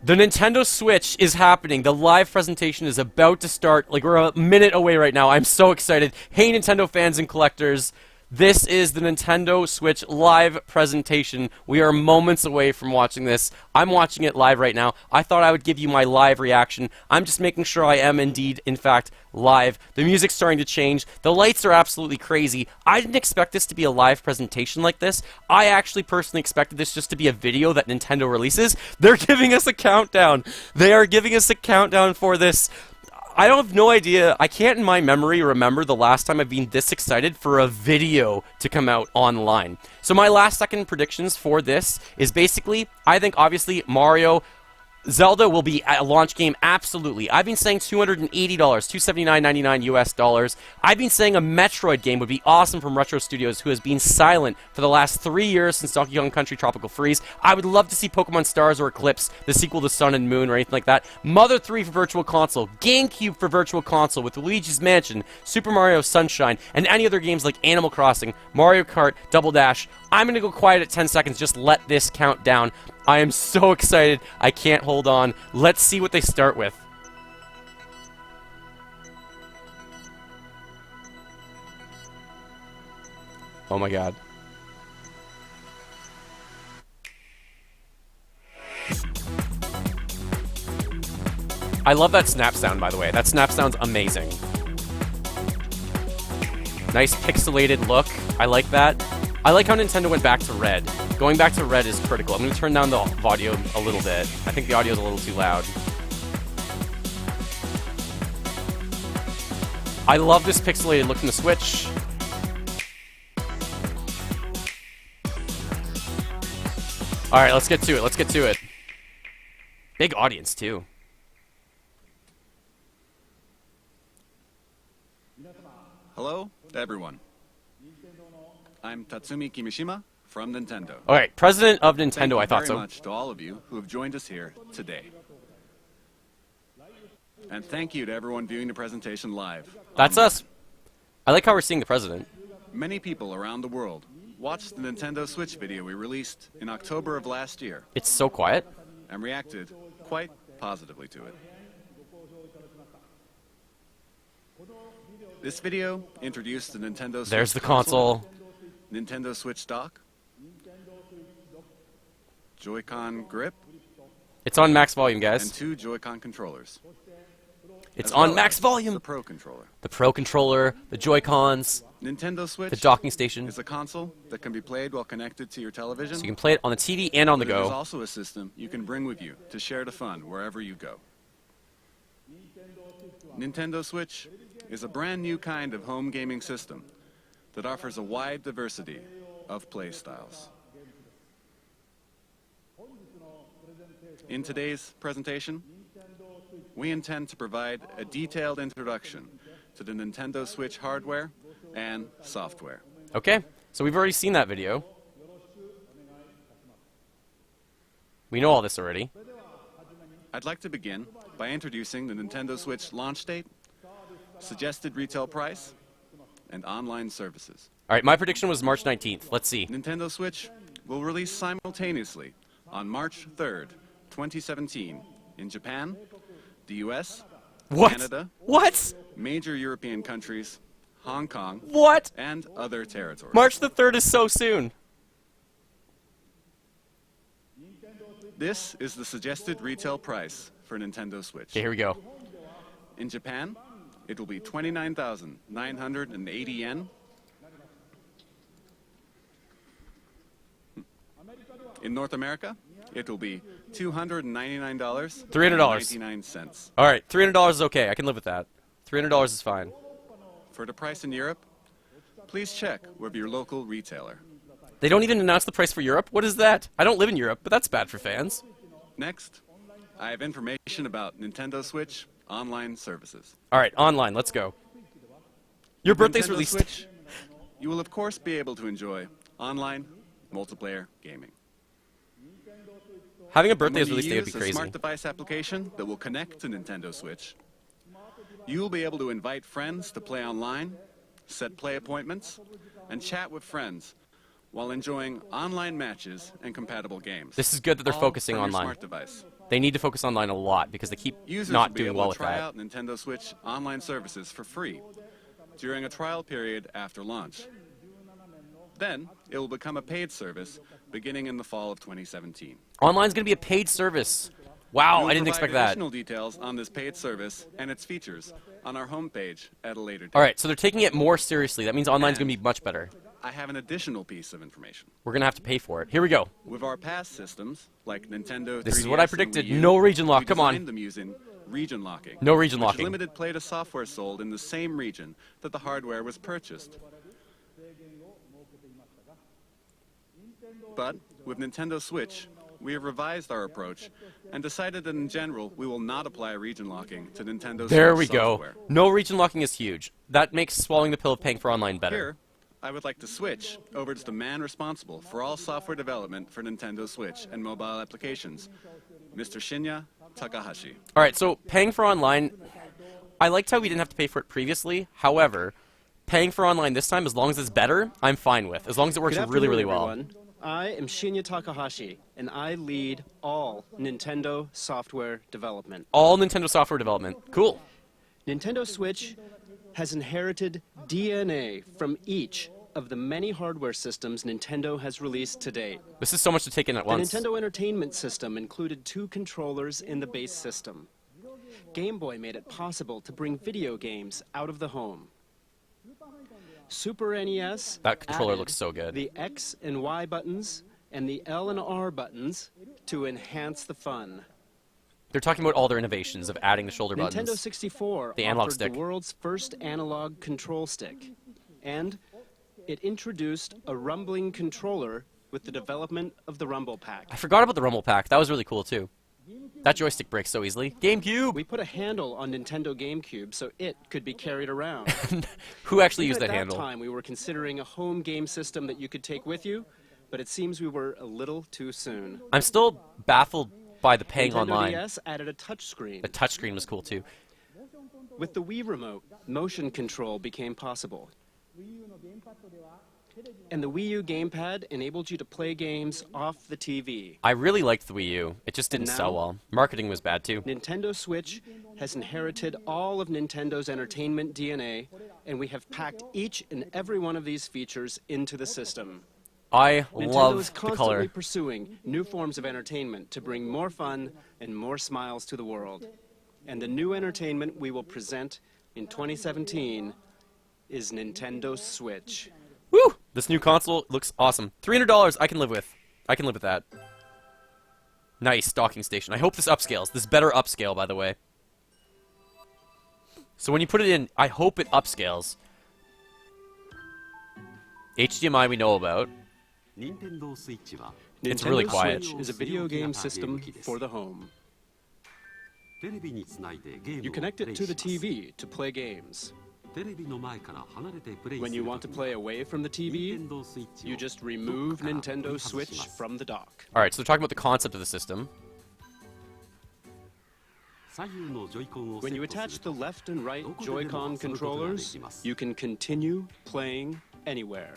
The Nintendo Switch is happening. The live presentation is about to start. Like, we're a minute away right now. I'm so excited. Hey, Nintendo fans and collectors. This is the Nintendo Switch live presentation. We are moments away from watching this. I'm watching it live right now. I thought I would give you my live reaction. I'm just making sure I am indeed, in fact, live. The music's starting to change. The lights are absolutely crazy. I didn't expect this to be a live presentation like this. I actually personally expected this just to be a video that Nintendo releases. They're giving us a countdown. They are giving us a countdown for this. I don't have no idea. I can't in my memory remember the last time I've been this excited for a video to come out online. So my last second predictions for this is basically, I think obviously Mario, Zelda will be a launch game, absolutely. I've been saying $280, $279.99 US dollars. I've been saying a Metroid game would be awesome from Retro Studios, who has been silent for the last 3 years since Donkey Kong Country Tropical Freeze. I would love to see Pokemon Stars or Eclipse, the sequel to Sun and Moon or anything like that. Mother 3 for Virtual Console, GameCube for Virtual Console with Luigi's Mansion, Super Mario Sunshine, and any other games like Animal Crossing, Mario Kart, Double Dash. I'm going to go quiet at 10 seconds, just let this count down. I am so excited, I can't hold on. Let's see what they start with. Oh my god. I love that snap sound, by the way. That snap sound's amazing. Nice pixelated look. I like that. I like how Nintendo went back to red. Going back to red is critical. I'm going to turn down the audio a little bit. I think the audio is a little too loud. I love this pixelated look in the Switch. Alright, let's get to it. Let's get to it. Big audience, too. Hello to everyone. I'm Tatsumi Kimishima from Nintendo. Alright, President of Nintendo, I thought so. Thank you very much to all of you who have joined us here today. And thank you to everyone viewing the presentation live. That's us. I like how we're seeing the President. Many people around the world watched the Nintendo Switch video we released in October of last year. It's so quiet. And reacted quite positively to it. This video introduced the Nintendo Switch. There's the console. Nintendo Switch dock, Joy-Con grip. It's on max volume, And guys. 2 Joy-Con controllers. It's as well on max as volume. The Pro controller. The Pro controller, the Joy-Cons, Nintendo Switch the docking station. is a console that can be played while connected to your television. So you can play it on the TV and on the But it is go. also a system you can bring with you to share the fun wherever you go. Nintendo Switch is a brand new kind of home gaming system that offers a wide diversity of play styles. In today's presentation, we intend to provide a detailed introduction to the Nintendo Switch hardware and software. Okay, so we've already seen that video. We know all this already. I'd like to begin by introducing the Nintendo Switch launch date, suggested retail price, and online services. Alright, my prediction was March 19th. Let's see. Nintendo Switch will release simultaneously on March 3rd, 2017 in Japan, the US, What? Canada, What? major European countries, Hong Kong, What? and other territories. March the 3rd is so soon. This is the suggested retail price for Nintendo Switch. Okay, here we go. In Japan, it will be 29,980 yen. In North America, it will be $299. $300. 99 cents. Alright, $300 is okay. I can live with that. $300 is fine. For the price in Europe, please check with your local retailer. They don't even announce the price for Europe? What is that? I don't live in Europe, but that's bad for fans. Next, I have information about Nintendo Switch online services. Alright, online, let's go. Your birthday's Nintendo released. Switch, you will of course be able to enjoy online multiplayer gaming. Having a And birthday's when you release day would be use a crazy. smart device application that will connect to Nintendo Switch, you will be able to invite friends to play online, set play appointments, and chat with friends while enjoying online matches and compatible games. This is good that they're all focusing from your online. smart device. They need to focus online a lot because they keep Users not will be doing able well to with try that. out Nintendo Switch online services for free during a trial period after launch. Then, it will become a paid service beginning in the fall of 2017. Online's going to be a paid service. Wow, I didn't expect that. Additional details on this paid service and its features on our homepage at a later date. All right, so they're taking it more seriously. That means online's going to be much better. I have an additional piece of information. We're going to have to pay for it. Here we go. With our past systems, like Nintendo 3DS This is what I and predicted. Wii U, No region lock. we Come on. designed them using region locking. No region which locking. limited play to software sold in the same region that the hardware was purchased. But with Nintendo Switch, we have revised our approach and decided that in general we will not apply region locking to Nintendo There Switch we go. software. No region locking is huge. That makes swallowing the pill of paying for online better. Here, I would like to switch over to the man responsible for all software development for Nintendo Switch and mobile applications, Mr. Shinya Takahashi. All right, so paying for online, I liked how we didn't have to pay for it previously. However, paying for online this time, as long as it's better, I'm fine with. As long as it works Good really, really afternoon, well. everyone. I am Shinya Takahashi, and I lead all Nintendo software development. All Nintendo software development. Cool. Nintendo Switch has inherited DNA from each of the many hardware systems Nintendo has released to date. This is so much to take in at The once. Nintendo Entertainment System included 2 controllers in the base system. Game Boy made it possible to bring video games out of the home. Super NES That controller added looks so good. the X and Y buttons and the L and R buttons to enhance the fun. They're talking about all their innovations of adding the shoulder Nintendo buttons. 64 The analog offered stick. the world's first analog control stick, and it introduced a rumbling controller with the development of the Rumble Pack. I forgot about the Rumble Pack. That was really cool, too. That joystick breaks so easily. GameCube! We put a handle on Nintendo GameCube so it could be carried around. Who actually Even used at that handle? time, we were considering a home game system that you could take with you, but it seems we were a little too soon. I'm still baffled by the paying Nintendo online. DS added a touchscreen. The touchscreen was cool, too. With the Wii Remote, motion control became possible. And the Wii U gamepad enabled you to play games off the TV. I really liked the Wii U. It just didn't And sell now- well. Marketing was bad, too. Nintendo Switch has inherited all of Nintendo's entertainment DNA, and we have packed each and every one of these features into the system. I Nintendo is love the constantly color. pursuing new forms of entertainment to bring more fun and more smiles to the world. And the new entertainment we will present in 2017 is Nintendo Switch. Woo! This new console looks awesome. $300 I can live with. I can live with that. Nice docking station. I hope this upscales. This better upscale, by the way. So when you put it in, I hope it upscales. HDMI we know about. It's really Nintendo quiet. Switch is a video game system for the home. You connect it to the TV to play games. When you want to play away from the TV, you just remove Nintendo Switch from the dock. Alright, so they're talking about the concept of the system. When you attach the left and right Joy-Con controllers, you can continue playing anywhere.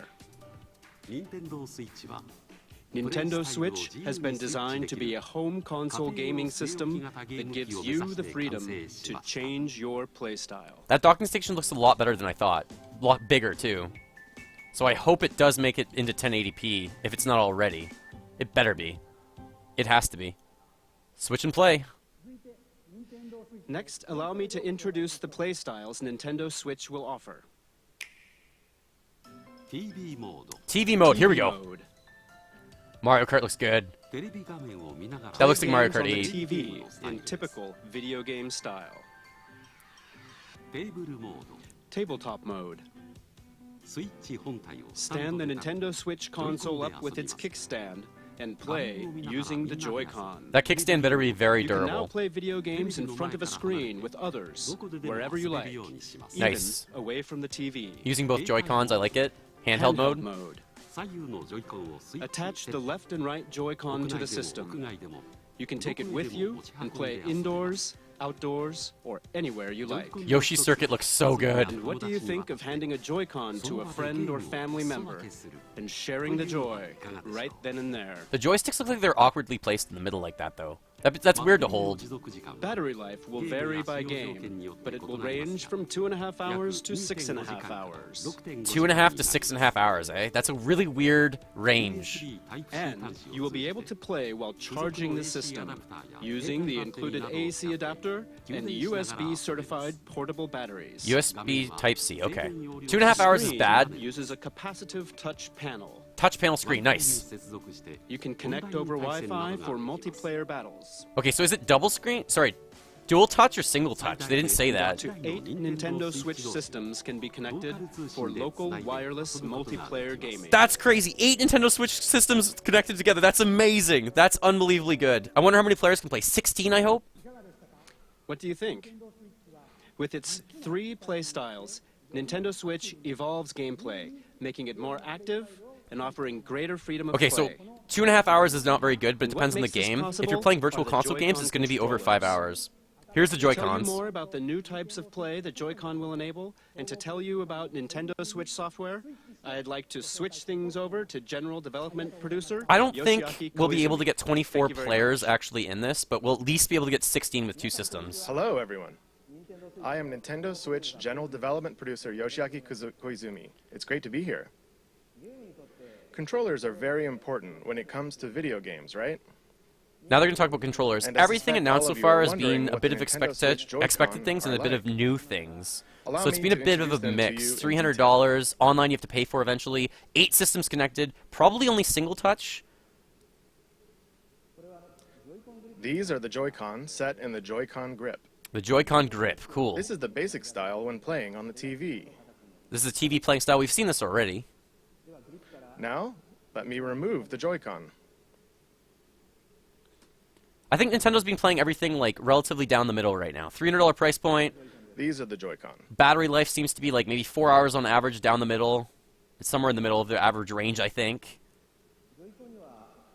Nintendo Switch has been designed to be a home console gaming system that gives you the freedom to change your playstyle. That docking station looks a lot better than I thought. A lot bigger, too. So I hope it does make it into 1080p, if it's not already. It better be. It has to be. Switch and play. Next, allow me to introduce the playstyles Nintendo Switch will offer. TV mode, here we TV go. mode. Mario Kart looks good. That looks like Mario Kart Games 8. on the TV in typical video game style. Tabletop mode. Stand the Nintendo Switch console up with its kickstand and play using the Joy-Con. That kickstand better be very You can now durable. play video games in front of a screen with others, wherever you like, even Nice. away from the TV. Using both Joy-Cons, I like it. Handheld mode. Attach the left and right Joy-Con to the system. You can take it with you and play indoors outdoors, or anywhere you like. Yoshi's Circuit looks so good. And what do you think of handing a Joy-Con to a friend or family member and sharing the joy right then and there? The joysticks look like they're awkwardly placed in the middle like that, though. That's weird to hold. Battery life will vary by game, but it will range from 2.5 hours to 6.5 hours. 2.5 to 6.5 hours, eh? That's a really weird range. And you will be able to play while charging the system, using the included AC adapter and USB certified portable batteries. USB Type-C, okay. 2.5 hours is bad. Uses a capacitive touch panel. Touch panel screen, nice. You can connect over Wi-Fi for multiplayer battles. Okay, so is it double screen? Sorry, dual touch or single touch? They didn't say that. Up to 8 Nintendo Switch systems can be connected for local wireless multiplayer gaming. That's crazy. 8 Nintendo Switch systems connected together. That's amazing. That's unbelievably good. I wonder how many players can play. 16, I hope? What do you think? With its 3 play styles, Nintendo Switch evolves gameplay, making it more active and offering greater freedom of Okay, play. so 2.5 hours is not very good, but it What depends on the makes this game. If possible you're playing are Virtual the Console games, Joy-Con it's going to be over 5 controllers. hours. Here's the To tell you Joy-Cons. more about the new types of play that Joy-Con will enable, and to tell you about Nintendo Switch software, I'd like to switch things over to General Development Producer I don't think Yoshiaki we'll be able to Koizumi. get 24 Thank you very players much. actually in this, but we'll at least be able to get 16 with 2 systems. Hello, everyone. I am Nintendo Switch General Development Producer Yoshiaki Koizumi. It's great to be here. Controllers are very important when it comes to video games, right? Now they're going to talk about controllers. And I Everything suspect announced all so of you far are has wondering been a what bit the of Nintendo Switch Joy-Con expected things and a are bit of like. new things. Allow So it's me been a to bit of a introduce them to mix. you in $300. Online you have to pay for eventually. 8 systems connected. Probably only single touch. These are the Joy-Con set in the Joy-Con grip. The Joy-Con grip. Cool. This is the basic style when playing on the TV. This is a TV playing style. We've seen this already. Now, let me remove the Joy-Con. I think Nintendo's been playing everything like relatively down the middle right now. $300 price point. These are the Joy-Con. Battery life seems to be like maybe 4 hours on average down the middle. It's somewhere in the middle of the average range, I think.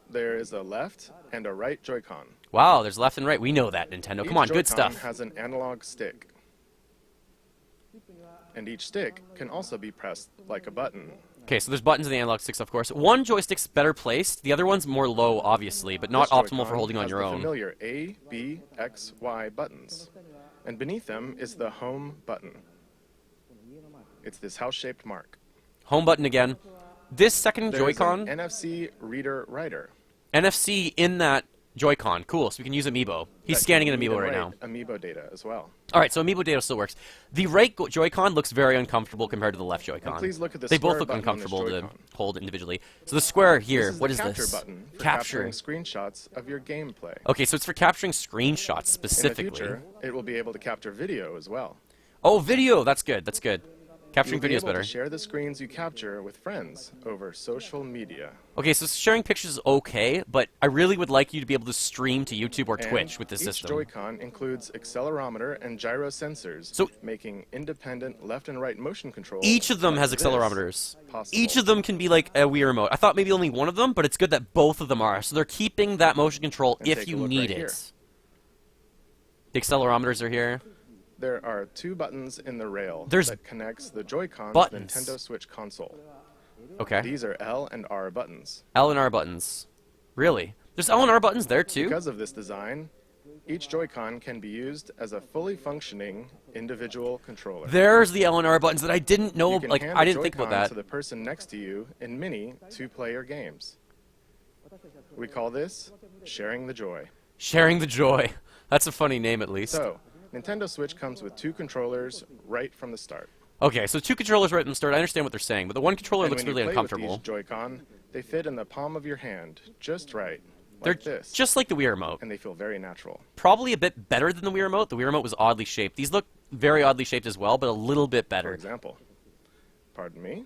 There is a left and a right Joy-Con. Wow, there's left and right. We know that, Nintendo. Come on, Each good Joy-Con stuff. has an analog stick. And each stick can also be pressed like a button. Okay, so there's buttons in the analog sticks, of course. One joystick's better placed. The other one's more low, obviously, but not This optimal for Joy-Con holding on has your the own. familiar A, B, X, Y buttons. And beneath them is the home button. It's this house-shaped mark. Home button again. This second There's Joy-Con, an NFC reader writer. NFC in that Joy-Con. Cool, so we can use Amiibo. He's that scanning can an read Amiibo and right now. write Amiibo data as well. Alright, so Amiibo data still works. The right Joy-Con looks very uncomfortable compared to the left Joy-Con. And please look at the They both square look button on this uncomfortable to Joy-Con. hold individually. So the square here, This is what the is capture this? button for Capture. capturing screenshots of your gameplay. Okay, so it's for capturing screenshots In the specifically. future, it will be able to capture video as well. Oh, video! That's good, that's good. Capturing You'll be video is able better. to share the screens you capture with friends over social media. Okay, so sharing pictures is okay, but I really would like you to be able to stream to YouTube or And Twitch with this each system. Joy-Con includes accelerometer and gyro sensors, So- making independent left and right motion control. Each of them like has this accelerometers. possible. Each of them can be like a Wii remote. I thought maybe only one of them, but it's good that both of them are. So they're keeping that motion control And if take a you look need right it. here. The accelerometers are here. There are 2 buttons in the rail There's that connects the Joy-Con to buttons. the Nintendo Switch console. Okay. These are L and R buttons. L and R buttons. Really? There's L and R buttons there too? Because of this design, each Joy-Con can be used as a fully functioning individual controller. There's the L and R buttons that I didn't know. You can Like hand I the didn't think about Joy-Con that. to the person next to you in many 2-player games. We call this sharing the joy. Sharing the joy. That's a funny name, at least. So, Nintendo Switch comes with 2 controllers right from the start. Okay, so 2 controllers right from the start. I understand what they're saying, but the one controller And looks when really you play uncomfortable. with each Joy-Con, they fit in the palm of your hand, just right, They're like this, just like the Wii remote. and they feel very natural. Probably a bit better than the Wii remote. The Wii remote was oddly shaped. These look very oddly shaped as well, but a little bit For better. example, pardon me,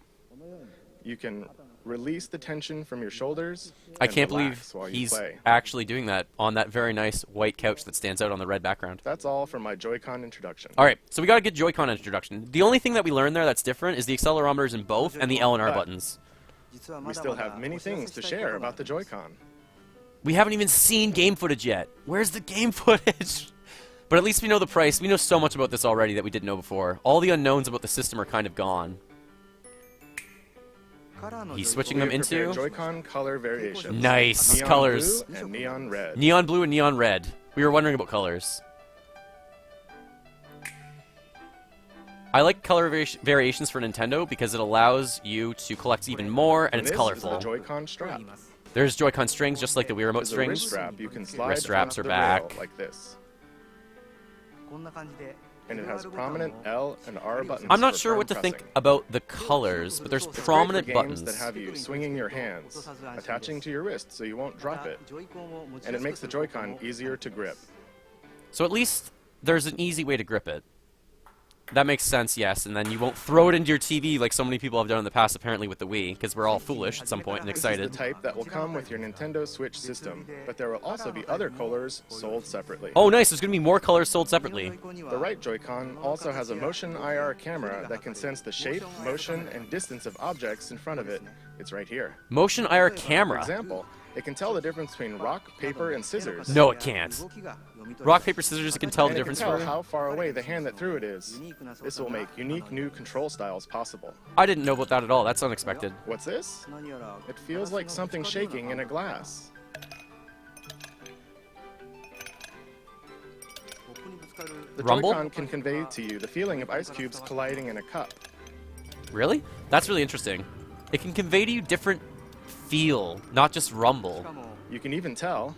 you can release the tension from your shoulders I and can't relax believe while you he's play. actually doing that on that very nice white couch that stands out on the red background. That's all for my Joy-Con introduction. Alright, so we got a good Joy-Con introduction. The only thing that we learned there that's different is the accelerometers in both and the L and R But- buttons. We still have many things to share about the Joy-Con. We haven't even seen game footage yet. Where's the game footage? But at least we know the price. We know so much about this already that we didn't know before. All the unknowns about the system are kind of gone. He's switching them into Joy-Con color variations. nice Neon colors. blue and neon red. Neon blue and neon red. We were wondering about colors. I like color variations for Nintendo because it allows you to collect even more, and it's This colorful. is the Joy-Con strap. There's Joy-Con strings, just like the Wii Remote There's a wrist strings. strap you can slide Wrist straps off are the rail back. like this. And it has prominent L and R buttons. I'm not for sure firm what to think pressing. about the colors, but there's It's great prominent for games buttons. that have you swinging your hands, attaching to your wrist so you won't drop it. And it makes the Joy-Con easier to grip. So at least there's an easy way to grip it. That makes sense, yes, and then you won't throw it into your TV like so many people have done in the past, apparently, with the Wii, because we're all foolish at some point and This is excited. the type that will come with your Nintendo Switch system, but there will also be other colors sold separately. Oh, nice, there's going to be more colors sold separately. The right Joy-Con also has a motion IR camera that can sense the shape, motion, and distance of objects in front of it. It's right here. Motion IR For camera. example, it can tell the difference between rock, paper, and scissors. No, it can't. Rock, paper, scissors, it can tell the And it can difference tell for. how far away the hand that threw it is. This will make unique new control styles possible. I didn't know about that at all. That's unexpected. What's this? It feels like something shaking in a glass. The Rumble? Joy-Con can convey to you the feeling of ice cubes colliding in a cup. Really? That's really interesting. It can convey to you different feel, not just rumble. You can even tell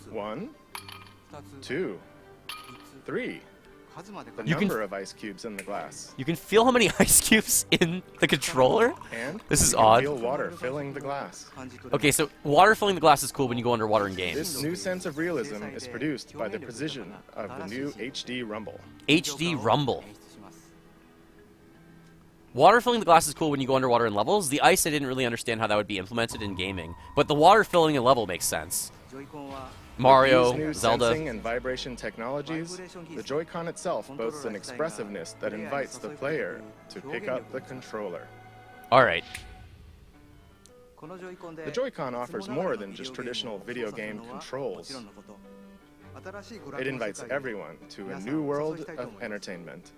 1, 2, 3. The You can- number of ice cubes in the glass. You can feel how many ice cubes in the controller? And This is you can odd. feel water filling the glass. Okay, so water filling the glass is cool when you go underwater in games. This new sense of realism is produced by the precision of the new HD Rumble. HD Rumble. Water filling the glass is cool when you go underwater in levels. The ice, I didn't really understand how that would be implemented in gaming. But the water filling a level makes sense. Mario, These new Zelda. sensing and vibration technologies, the Joy-Con itself boasts an expressiveness that invites the player to pick up the controller. Alright. The Joy-Con offers more than just traditional video game controls. It invites everyone to a new world of entertainment.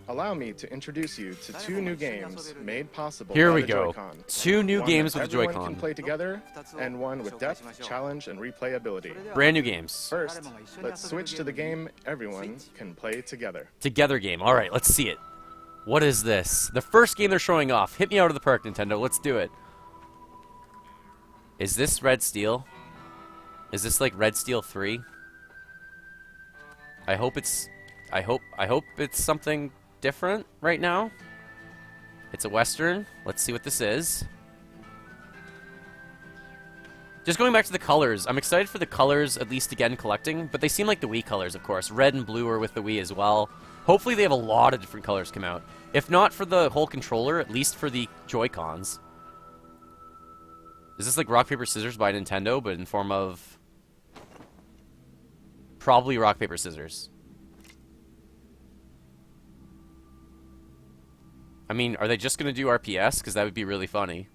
Allow me to introduce you to 2 new games made possible Here by we the go. Joy-Con. 2 new One games that with the everyone Joy-Con. can play together, and one with depth, challenge, and replayability. Brand new games. First, let's switch to the game everyone can play together. Together game. Alright, let's see it. What is this? The first game they're showing off. Hit me out of the park, Nintendo. Let's do it. Is this Red Steel? Is this like Red Steel 3? I hope it's something different right now. It's a Western. Let's see what this is. Just going back to the colors, I'm excited for the colors, at least again collecting, but they seem like the Wii colors, of course. Red and blue are with the Wii as well. Hopefully they have a lot of different colors come out. If not for the whole controller, at least for the Joy-Cons. Is this like Rock, Paper, Scissors by Nintendo, but in form of... probably Rock, Paper, Scissors. I mean, are they just going to do RPS? Because that would be really funny.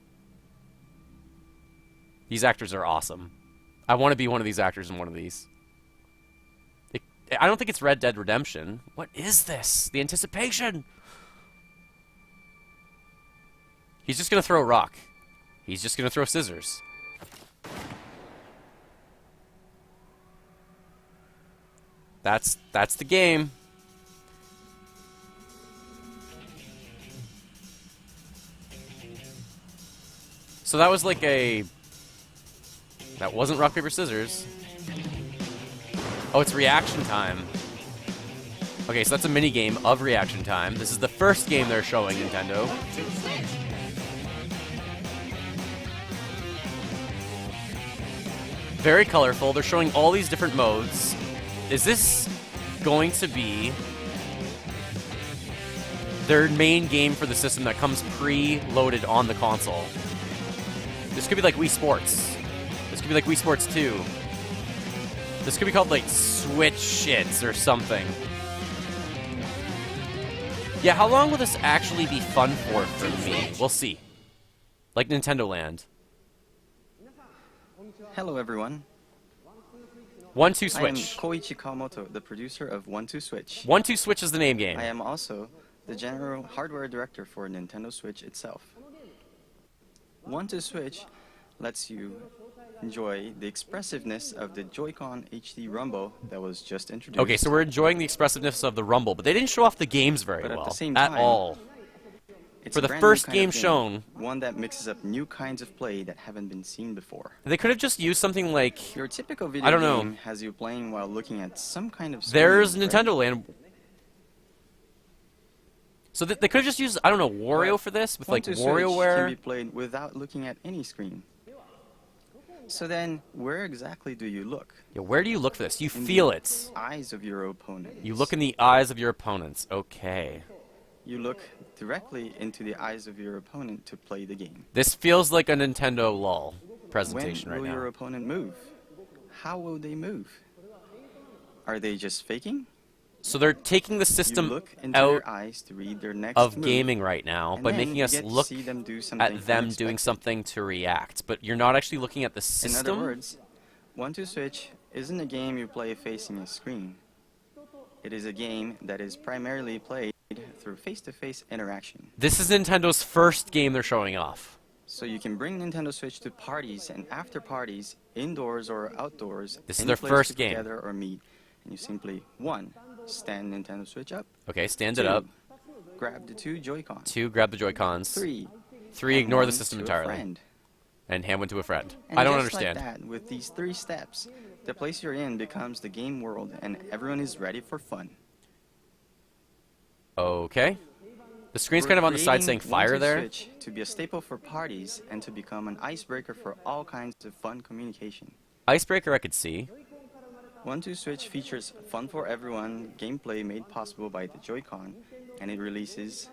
These actors are awesome. I want to be one of these actors in one of these. I don't think it's Red Dead Redemption. What is this? The anticipation! He's just going to throw a rock. He's just going to throw scissors. That's the game. So that was like a... That wasn't rock, paper, scissors. Oh, it's reaction time. Okay, so that's a mini game of reaction time. This is the first game they're showing, Nintendo. Very colorful. They're showing all these different modes. Is this going to be their main game for the system that comes pre-loaded on the console? This could be like Wii Sports. This could be like Wii Sports 2. This could be called like Switch Shits or something. Yeah, how long will this actually be fun for me? We'll see. Like Nintendo Land. Hello, everyone. 1-2 I am Switch. Koichi Kawamoto, the producer of 1-2 Switch. 1-2 Switch is the name game. I am also the general hardware director for Nintendo Switch itself. 1-2 Switch lets you enjoy the expressiveness of the Joy-Con HD Rumble that was just introduced. Okay, so we're enjoying the expressiveness of the Rumble, but they didn't show off the games very But at well the same at time, all. It's For a the brand new first kind game of shown, one that mixes up new kinds of play that haven't been seen before. they could have just used something like Your typical video I don't know. game has you playing while looking at some kind of screen, there's right? Nintendo Land. So they could have just used I don't know Wario for this with like 1-2 Switch WarioWare. can be played without looking at any screen. So then, where exactly do you look? Yeah, where do you look for this? You In feel the it. eyes of your opponent. You look in the eyes of your opponents. Okay. You look directly into the eyes of your opponent to play the game. This feels like a Nintendo LOL presentation When right will your now. opponent move? How will they move? Are they just faking? So they're taking the You system look into out their eyes to read their next of move, gaming right now and by then making you us get to look see them do something at them doing unexpected. something to react. But you're not actually looking at the In system. other words, 1-2 Switch isn't a game you play facing a screen. It is a game that is primarily played through face-to-face interaction. This is Nintendo's first game they're showing off. So you can bring Nintendo Switch to parties and after parties, indoors or outdoors. This is any their place first to game. Gather or meet, and you simply 1. Stand Nintendo Switch up. Okay, stand 2. it up. Grab the 2 Joy-Cons. 2, grab the Joy-Cons. 3. 3, hand ignore the one system to a entirely. friend. And hand one to a friend. And I don't just understand. Like that, with these 3 steps, the place you're in becomes the game world, and everyone is ready for fun. Okay. The screen's We're kind of on the side creating saying fire 1-2 there. Switch to be a staple for parties and to become an icebreaker for all kinds of fun communication. Icebreaker I could see. 1-2 Switch features fun for everyone gameplay made possible by the Joy-Con, and it releases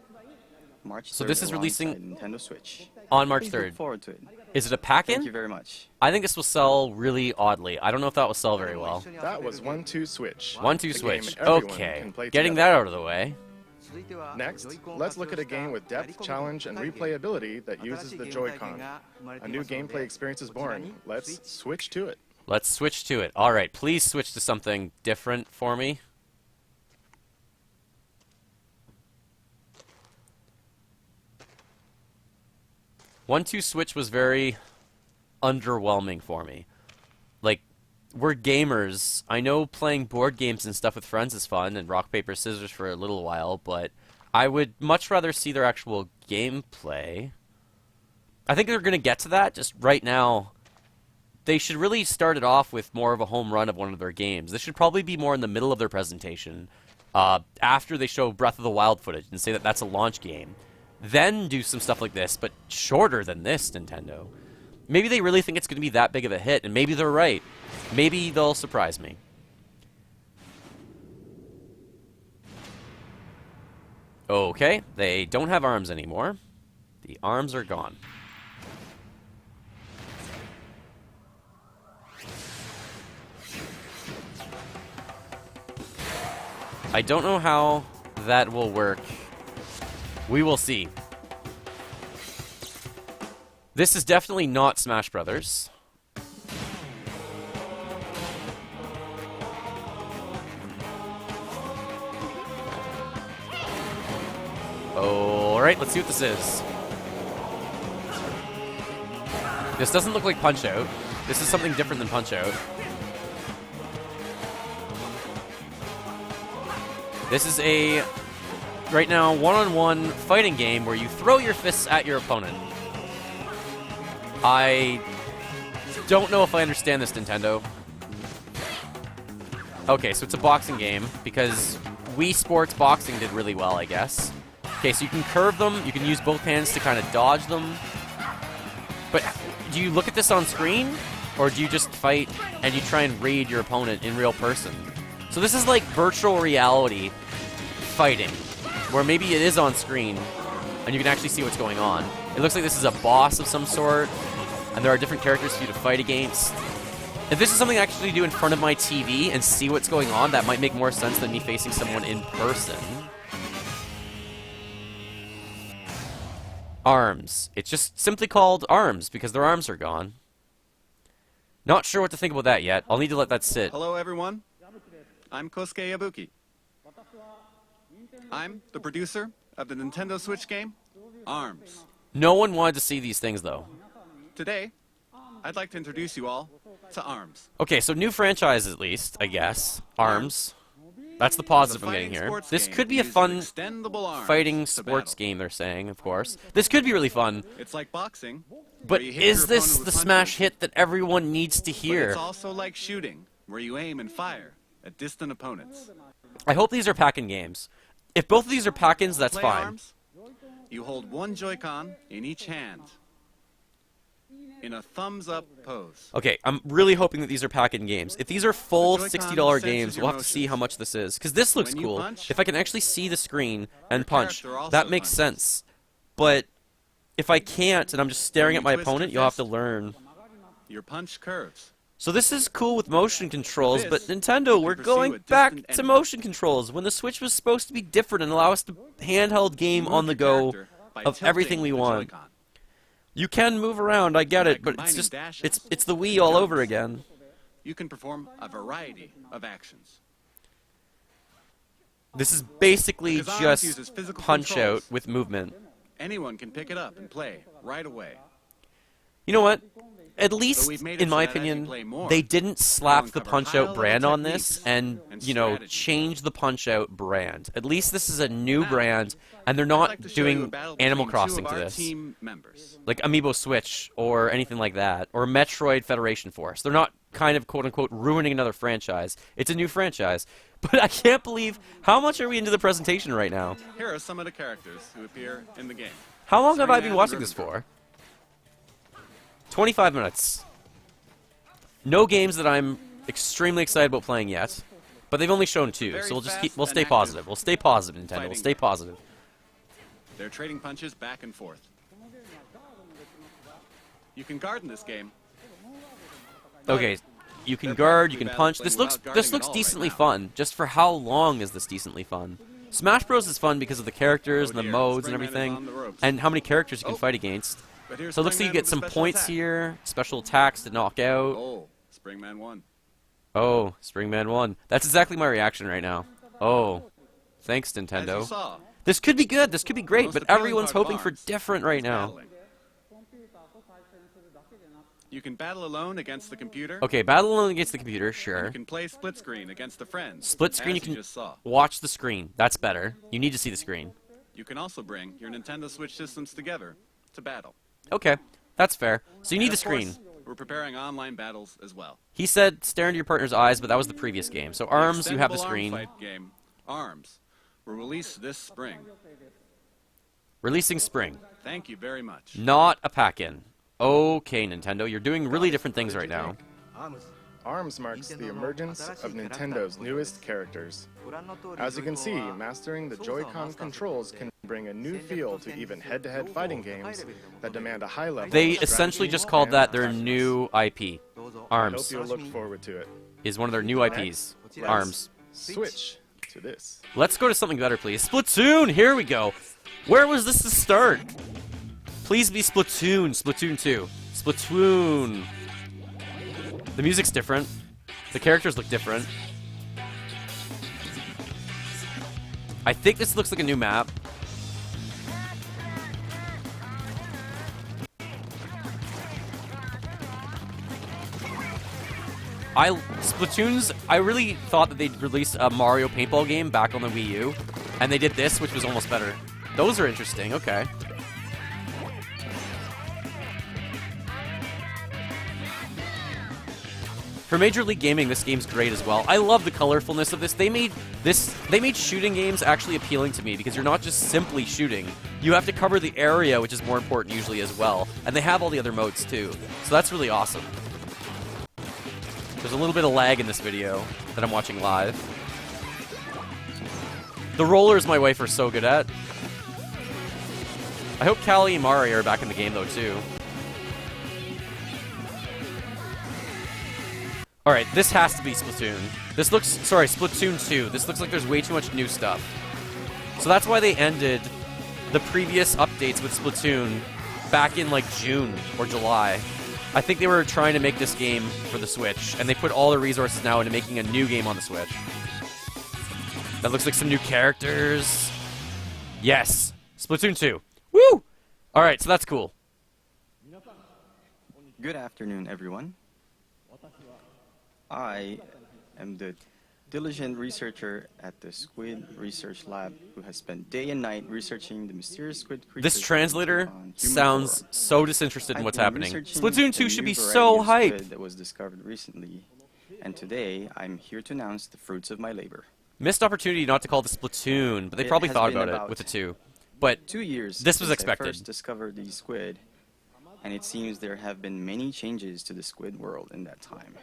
March 3rd. So this is releasing alongside Nintendo Switch. on March Please look 3rd. forward to it. Is it a Thank you pack-in? very much. I think this will sell really oddly. I don't know if that will sell very well. That was 1-2 Switch. 1-2 the Switch. game everyone Okay. can play Getting together. that out of the way. Next, let's look at a game with depth, challenge, and replayability that uses the Joy-Con. A new gameplay experience is born. Let's switch to it. Let's switch to it. All right, please switch to something different for me. One-two Switch was very underwhelming for me. Like, we're gamers. I know playing board games and stuff with friends is fun, and rock, paper, scissors for a little while, but I would much rather see their actual gameplay. I think they're going to get to that. Just right now, they should really start it off with more of a home run of one of their games. This should probably be more in the middle of their presentation, after they show Breath of the Wild footage and say that that's a launch game. Then do some stuff like this, but shorter than this, Nintendo. Maybe they really think it's going to be that big of a hit, and maybe they're right. Maybe they'll surprise me. Okay, they don't have arms anymore. The arms are gone. I don't know how that will work. We will see. This is definitely not Smash Brothers. Alright, let's see what this is. This doesn't look like Punch-Out. This is something different than Punch-Out. This is a, right now, one-on-one fighting game where you throw your fists at your opponent. I don't know if I understand this, Nintendo. Okay, so it's a boxing game, because Wii Sports Boxing did really well, I guess. Okay, so you can curve them, you can use both hands to kind of dodge them. But do you look at this on screen, or do you just fight and you try and raid your opponent in real person? So this is like virtual reality fighting, where maybe it is on screen, and you can actually see what's going on. It looks like this is a boss of some sort, and there are different characters for you to fight against. If this is something I actually do in front of my TV and see what's going on, that might make more sense than me facing someone in person. Arms. It's just simply called Arms, because their arms are gone. Not sure what to think about that yet. I'll need to let that sit. Hello, everyone. I'm Kosuke Yabuki. I'm the producer of the Nintendo Switch game, ARMS. No one wanted to see these things, though. Today, I'd like to introduce you all to ARMS. Okay, so new franchise at least, I guess. ARMS. That's the positive I'm getting here. This could be a fun fighting sports game, they're saying, of course. This could be really fun. It's like boxing. But where you hit is your this opponent the with smash punches, hit that everyone needs to but hear? it's also like shooting, where you aim and fire at distant opponents. I hope these are pack-in games. If both of these are pack-ins, that's Play fine. ARMS, you hold one Joy-Con in each hand in a thumbs-up pose. Okay, I'm really hoping that these are pack-in games. If these are full The Joy-Con $60 senses games, your we'll have to see how much this is. Because this looks When you cool. punch, If I can actually see the screen and your punch, character also that makes punches. sense. But if I can't and I'm just staring When at my you twist your opponent, you'll have to fist, learn. Your punch curves. So this is cool with motion controls, With but this, Nintendo, you we're can pursue going a back distant to enemy. motion controls when the Switch was supposed to be different and allow us to handheld game Move on the your go character by of tilting everything we the want. Joy-Con. You can move around, I get By it, but it's combining just dashes it's the Wii all and over jumps. again. You can perform a variety of actions. This is basically Because ARMS uses just physical punch controls. out with movement. Anyone can pick it up and play right away. You know what? At least, we've made it in so my that as you opinion, play more, they didn't slap you'll the uncover Punch-Out high-level brand on this techniques and, and you know, strategies. change the Punch-Out brand. At least this is a new Now, brand, and they're I'd not like to show you a doing battle Animal between Crossing two to of our this. team members. Like Amiibo Switch or anything like that, or Metroid Federation Force. They're not kind of quote-unquote ruining another franchise. It's a new franchise. But I can't believe, how much are we into the presentation right now? Here are some of the characters who appear in the game. How long have I Springman been and watching this Ribbon for? 25 minutes. No games that I'm extremely excited about playing yet, but they've only shown two, Very so we'll just fast keep, we'll and stay active positive. We'll stay positive, Nintendo. We'll fighting stay game. positive. They're trading punches back and forth. You can guard in this game. Okay, you can They're guard, you can practically punch. This battling looks without this guarding looks at all decently right now. fun. Just for how long is this decently fun? Smash Bros is fun because of the characters Oh and the dear, modes and Springman is everything, on the ropes. and how many characters you can Oh. fight against. But here's So it looks like you Springman get with a some special points attack. here, special attacks to knock out. Oh, Springman won. Oh, Springman won. That's exactly my reaction right now. Oh, thanks, As you Nintendo. saw, This could be good, this could be great, most but appealing everyone's part of hoping for ARMS different right is now. battling. You can battle alone against the computer. Okay, battle alone against the computer, You sure. can play split screen against a friend. Split screen, as you can just saw. watch the screen. That's better. You need to see the screen. You can also bring your Nintendo Switch systems together to battle. Okay, that's fair. So you need And the of course, screen. We're preparing online battles as well. He said stare into your partner's eyes, but that was the previous game. So ARMS, you have the extendable arm screen. fight game, ARMS, will release this spring. Releasing spring. Thank you very much. Not a pack-in. Okay, Nintendo, you're doing really different things right now. ARMS marks the emergence of Nintendo's newest characters. As you can see, mastering the Joy-Con controls can bring a new feel to even head-to-head fighting games that demand a high level They of essentially strategy just called and that their tactics. new IP. I hope ARMS you'll look forward to it. is one of their new IPs. ARMS. Switch to this. Let's go to something better, please. Splatoon! Here we go. Where was this to start? Please be Splatoon. Splatoon 2. Splatoon. The music's different. The characters look different. I think this looks like a new map. I really thought that they'd release a Mario paintball game back on the Wii U, and they did this, which was almost better. Those are interesting, okay. For Major League Gaming, this game's great as well. I love the colorfulness of this. They made shooting games actually appealing to me because you're not just simply shooting. You have to cover the area, which is more important usually as well. And they have all the other modes too. So that's really awesome. There's a little bit of lag in this video that I'm watching live. The rollers my wife are so good at. I hope Callie and Mari are back in the game though too. Alright, this has to be Splatoon. This looks, sorry, Splatoon 2. This looks like there's way too much new stuff. So that's why they ended the previous updates with Splatoon back in like June or July. I think they were trying to make this game for the Switch, and they put all their resources now into making a new game on the Switch. That looks like some new characters. Yes! Splatoon 2. Woo! Alright, so that's cool. Good afternoon, everyone. I am the diligent researcher at the Squid Research Lab who has spent day and night researching the mysterious squid creatures. This translator on human sounds lore. so disinterested in I've what's been happening. researching Splatoon 2 the should new be variety so of hype. squid that was discovered recently, and today I'm here to announce the fruits of my labor. Missed opportunity not to call this Splatoon, but they It probably has thought been about it about with the 2. But 2 years this was since expected. I first discovered these squid, and it seems there have been many changes to the squid world in that time.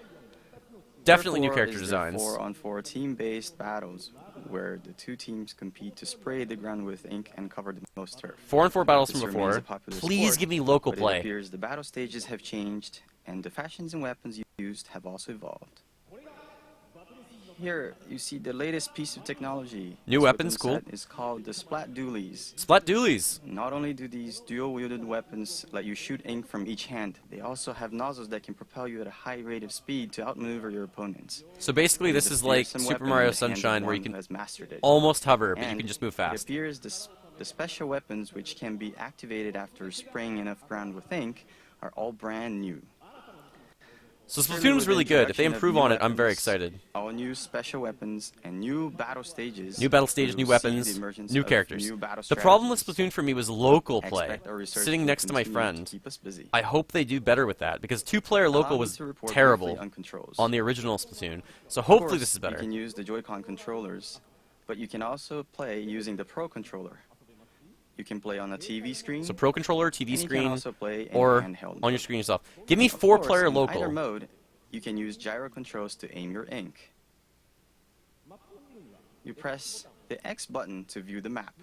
definitely new Therefore, character is there designs. 4-on-4 team-based battles where the two teams compete to spray the ground with ink and cover the most turf. 4-on-4 battles This from remains before. a popular Please sport, give me local but play. It appears the battle stages have changed, and the fashions and weapons used have also evolved. Here, you see the latest piece of technology. New This weapons, weapon cool. set is called the Splat Dualies. Splat Doolies. Not only do these dual-wielded weapons let you shoot ink from each hand, they also have nozzles that can propel you at a high rate of speed to outmaneuver your opponents. So basically, It this a is like fearsome Super weapon Mario in the hands of Sunshine, where you one who can has mastered it. almost hover, but you And can just move It fast. appears the special weapons, which can be activated after spraying enough ground with ink, are all brand new. So Certainly Splatoon was with the really good. If they introduction of improve new on it, I'm very weapons, excited. All new special weapons and new battle stages. New battle stages, we new will see weapons, the emergence new of characters. new battle The problem with strategies. Splatoon for me was local play. Expect our research Sitting will next to my continue friend. keep us busy. I hope they do better with that, because 2-player Allow local me was to report terrible briefly on controls. on the original Splatoon. So Of hopefully course, this is better. You can use the Joy-Con controllers, but you can also play using the Pro controller. You can play on a TV screen. So Pro Controller, TV and you can screen, also play in or handheld on your mode. screen yourself. Give me Of 4-player course, in local. either mode, you can use gyro controls to aim your ink. You press the X button to view the map.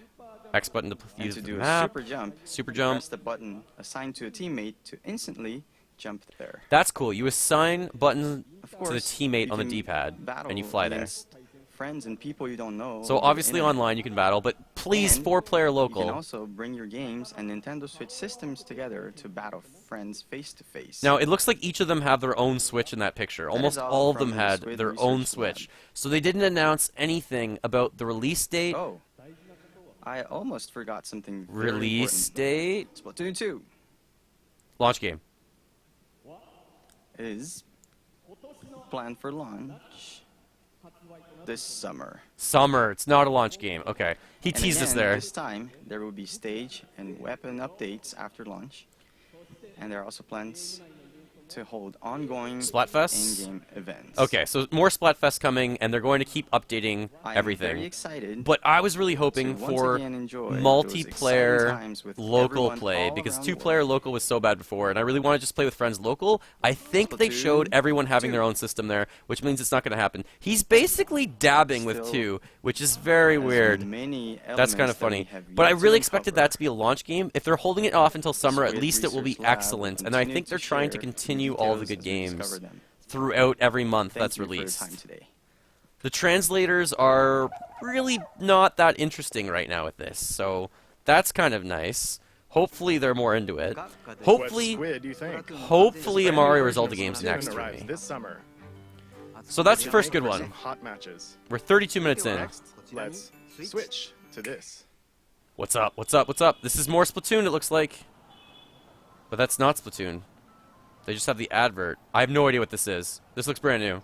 X button to And use to the do a map. super jump, Super you jump. press the button assigned to a teammate to instantly jump there. That's cool. You assign buttons Of to course, the teammate you on the can D-pad, battle and you fly there. against friends and people you don't know. So over the obviously internet. online you can battle, but please And 4-player You local. can also bring your games and Nintendo Switch systems together to battle friends face to face. Now, it looks like each of them have their own Switch in that picture. That Almost is all all of from them the had Squid their own Research Switch. Lab. So they didn't announce anything about the release date, Oh, I almost forgot something very release important. date, Splatoon 2 launch game. is planned for launch this summer. Summer. It's not a launch game. Okay. He And teased us again, there. This time, there will be stage and weapon updates after launch. And there are also plans to hold ongoing Splatfests? in-game events. Okay, so more Splatfest coming, and they're going to keep updating I am everything. very excited But I was really hoping to once for again enjoy those multiplayer exciting times with local everyone play, all because around the 2-player world. local was so bad before, and I really want to just play with friends local. I think they Splatoon showed everyone having 2. their own system there, which means it's not going to happen. He's basically dabbing with Still 2, which is very Has weird. many That's kind elements of that we funny. have But I yet to really expected uncover. that to be a launch game. If they're holding it off until summer, at Squid least it will be Research Lab excellent. will And I continue think to they're trying to share continue all the details good as we games discover them. throughout every month Thank that's you for your released. time today. The translators are really not that interesting right now with this, so that's kind of nice. Hopefully they're more into it. What Hopefully, squid, you think? hopefully a Brand new Mario version or of Zelda game's Splatoon next for arrives me. this summer. So that's the Can't first wait good for one. some hot matches. We're 32 minutes in. Next, let's switch to this. What's up? What's up? What's up? This is more Splatoon, it looks like. But that's not Splatoon. They just have the advert. I have no idea what this is. This looks brand new.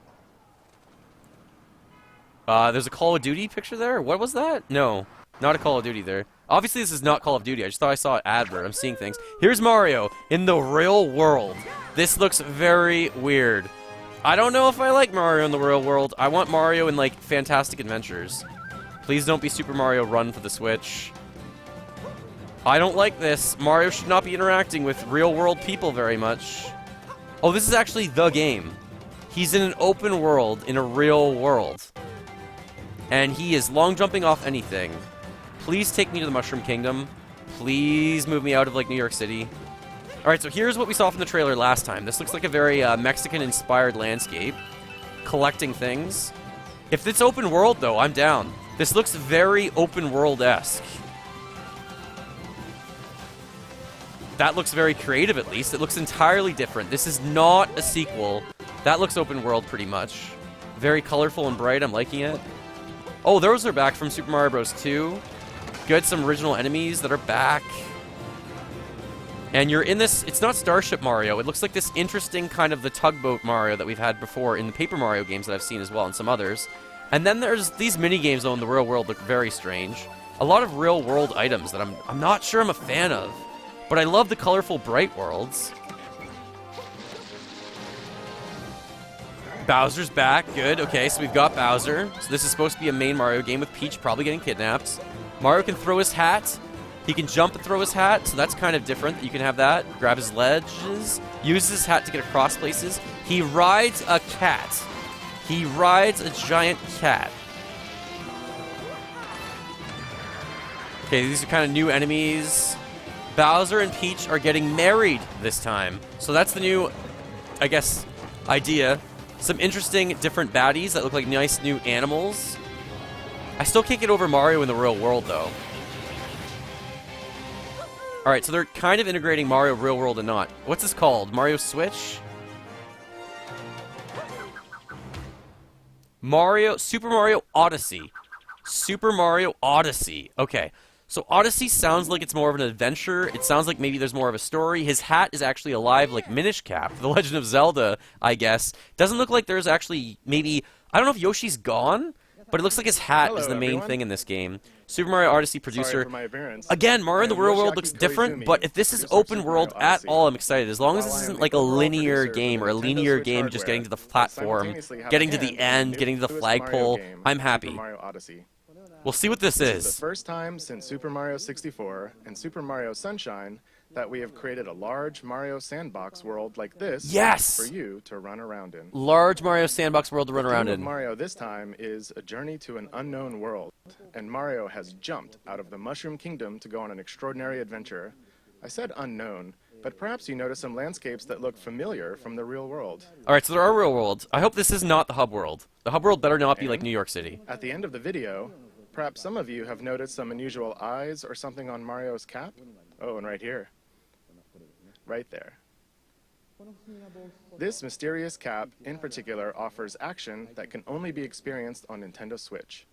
There's a Call of Duty picture there? What was that? No, not a Call of Duty there. Obviously this is not Call of Duty. I just thought I saw an advert. I'm seeing things. Here's Mario in the real world. This looks very weird. I don't know if I like Mario in the real world. I want Mario in, like, Fantastic Adventures. Please don't be Super Mario Run for the Switch. I don't like this. Mario should not be interacting with real-world people very much. Oh, this is actually the game. He's in an open world in a real world. And he is long jumping off anything. Please take me to the Mushroom Kingdom. Please move me out of, like, New York City. Alright, so here's what we saw from the trailer last time. This looks like a very Mexican-inspired landscape. Collecting things. If it's open world, though, I'm down. This looks very open world-esque. That looks very creative, at least. It looks entirely different. This is not a sequel. That looks open world pretty much. Very colorful and bright. I'm liking it. Oh, those are back from Super Mario Bros. 2. Good, some original enemies that are back. And you're in this... It's not Starship Mario. It looks like this interesting kind of the tugboat Mario that we've had before in the Paper Mario games that I've seen as well, and some others. And then there's these mini-games, though, in the real world look very strange. A lot of real-world items that I'm not sure I'm a fan of. But I love the colorful, bright worlds. Bowser's back. Good. Okay, so we've got Bowser. So this is supposed to be a main Mario game with Peach probably getting kidnapped. Mario can throw his hat. He can jump and throw his hat, so that's kind of different. You can have that. Grab his ledges. Uses his hat to get across places. He rides a cat. He rides a giant cat. Okay, these are kind of new enemies. Bowser and Peach are getting married this time. So that's the new, I guess, idea. Some interesting different baddies that look like nice new animals. I still can't get over Mario in the real world, though. Alright, so they're kind of integrating Mario real world and not. What's this called? Mario Switch? Super Mario Odyssey. Super Mario Odyssey. Okay. So Odyssey sounds like it's more of an adventure. It sounds like maybe there's more of a story. His hat is actually alive, like Minish Cap, The Legend of Zelda, I guess. Doesn't look like there's actually maybe... I don't know if Yoshi's gone, but it looks like his hat is the main thing in this game. Super Mario Odyssey producer. Sorry for my appearance. Again, Mario in the real world looks Yoshiaki different, Koizumi, but if this is producer of open Super world Mario at Odyssey. all, I'm excited. As long as While this I am isn't the like a overall linear producer for game the or a Nintendo linear Switch game just hardware, getting to the I platform, simultaneously have getting a to the hand in end, the getting to the newest Mario flagpole, game, I'm Super happy. Mario Odyssey. We'll see what this This is is. the first time since Super Mario 64 and Super Mario Sunshine that we have created a large Mario sandbox world like this Yes! for you to run around in. Large Mario sandbox world to run The around theme of in. Mario this time is a journey to an unknown world, and Mario has jumped out of the Mushroom Kingdom to go on an extraordinary adventure. I said unknown, but perhaps you notice some landscapes that look familiar from the real world. Alright, so there are real worlds. I hope this is not the hub world. The hub world better not be like New York City. At the end of the video, perhaps some of you have noticed some unusual eyes or something on Mario's cap. Oh, and right here. Right there. This mysterious cap, in particular, offers action that can only be experienced on Nintendo Switch.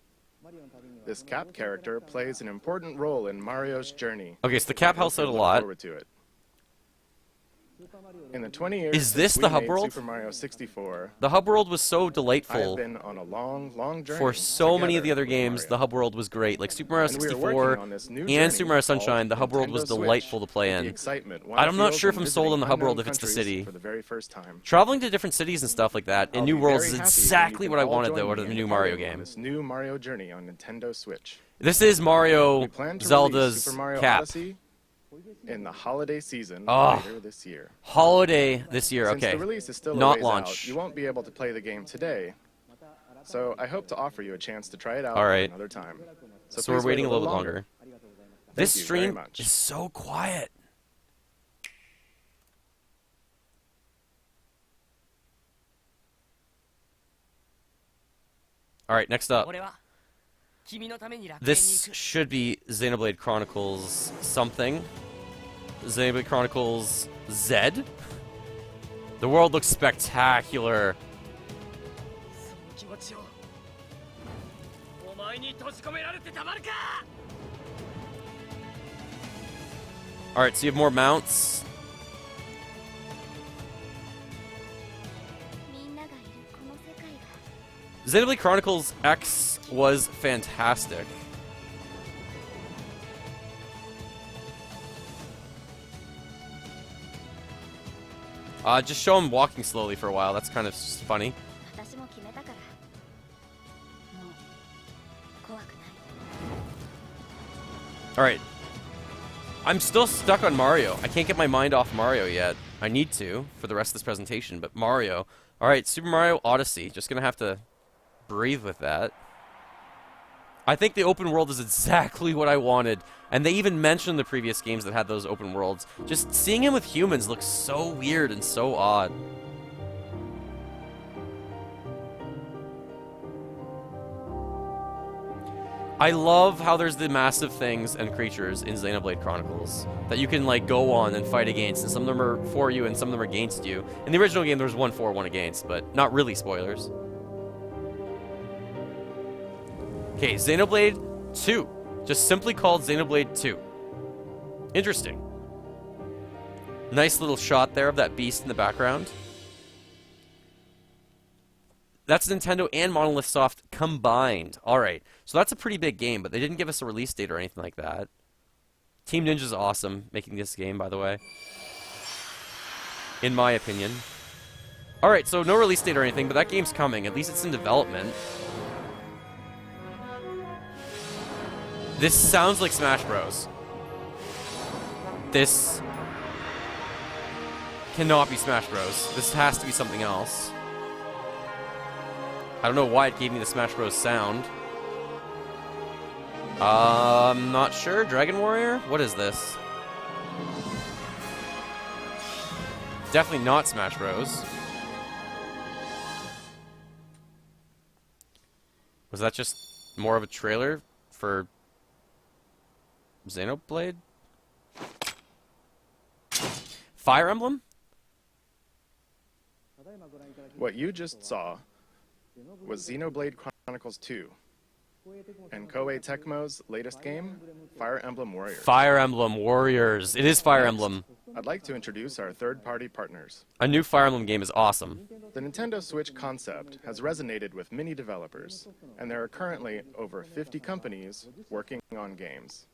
This cap character plays an important role in Mario's journey. Okay, so the cap helps out a Look lot. forward to it. In the 20 years Is this since the we hub made world? Super Mario 64, The hub world was so I have delightful. been on a long journey. For so many of the together other with games, Mario. the hub world was great. Like Super Mario And we are 64 working on this new and journey Super Mario Sunshine, called the hub world was Nintendo Switch delightful to play with the in. excitement one I'm not feels sure if when I'm sold on the visiting hub world unknown if it's the countries city. For the very first time. Traveling to different cities and stuff like that in I'll new be worlds very is happy when exactly you what can I all wanted join though out me of the in new Mario departing on game. This new Mario journey on Nintendo Switch. This is Mario We plan to release Zelda's Super Mario cap. Odyssey in the holiday season Oh. later this year. Holiday this year, Since okay. the release is still a Not ways launch. out, you won't be able to play the game today. So I hope to offer you a chance to try it out All right. another time. So we're please waiting wait a little bit longer. This you very stream much. is so quiet. Alright, next up. This should be Xenoblade Chronicles something. Xenoblade Chronicles Z? The world looks spectacular. Alright, so you have more mounts. Xenoblade Chronicles X was fantastic. Just show him walking slowly for a while. That's kind of funny. Alright. I'm still stuck on Mario. I can't get my mind off Mario yet. I need to for the rest of this presentation, but Mario. Alright, Super Mario Odyssey. Just gonna have to breathe with that. I think the open world is exactly what I wanted. And they even mentioned the previous games that had those open worlds. Just seeing him with humans looks so weird and so odd. I love how there's the massive things and creatures in Xenoblade Chronicles that you can, like, go on and fight against, and some of them are for you and some of them are against you. In the original game, there was one for, one against, but not really spoilers. Okay, Xenoblade 2. Just simply called Xenoblade 2. Interesting. Nice little shot there of that beast in the background. That's Nintendo and Monolith Soft combined. Alright, so that's a pretty big game, but they didn't give us a release date or anything like that. Team Ninja's awesome making this game, by the way. In my opinion. Alright, so no release date or anything, but that game's coming. At least it's in development. This sounds like Smash Bros. This cannot be Smash Bros. This has to be something else. I don't know why it gave me the Smash Bros. Sound. I'm not sure. Dragon Warrior? What is this? Definitely not Smash Bros. Was that just more of a trailer for Xenoblade? Fire Emblem? What you just saw was Xenoblade Chronicles 2 and Koei Tecmo's latest game, Fire Emblem Warriors. Fire Emblem Warriors. It is Fire Emblem. I'd like to introduce our third-party partners. A new Fire Emblem game is awesome. The Nintendo Switch concept has resonated with many developers, and there are currently over 50 companies working on games.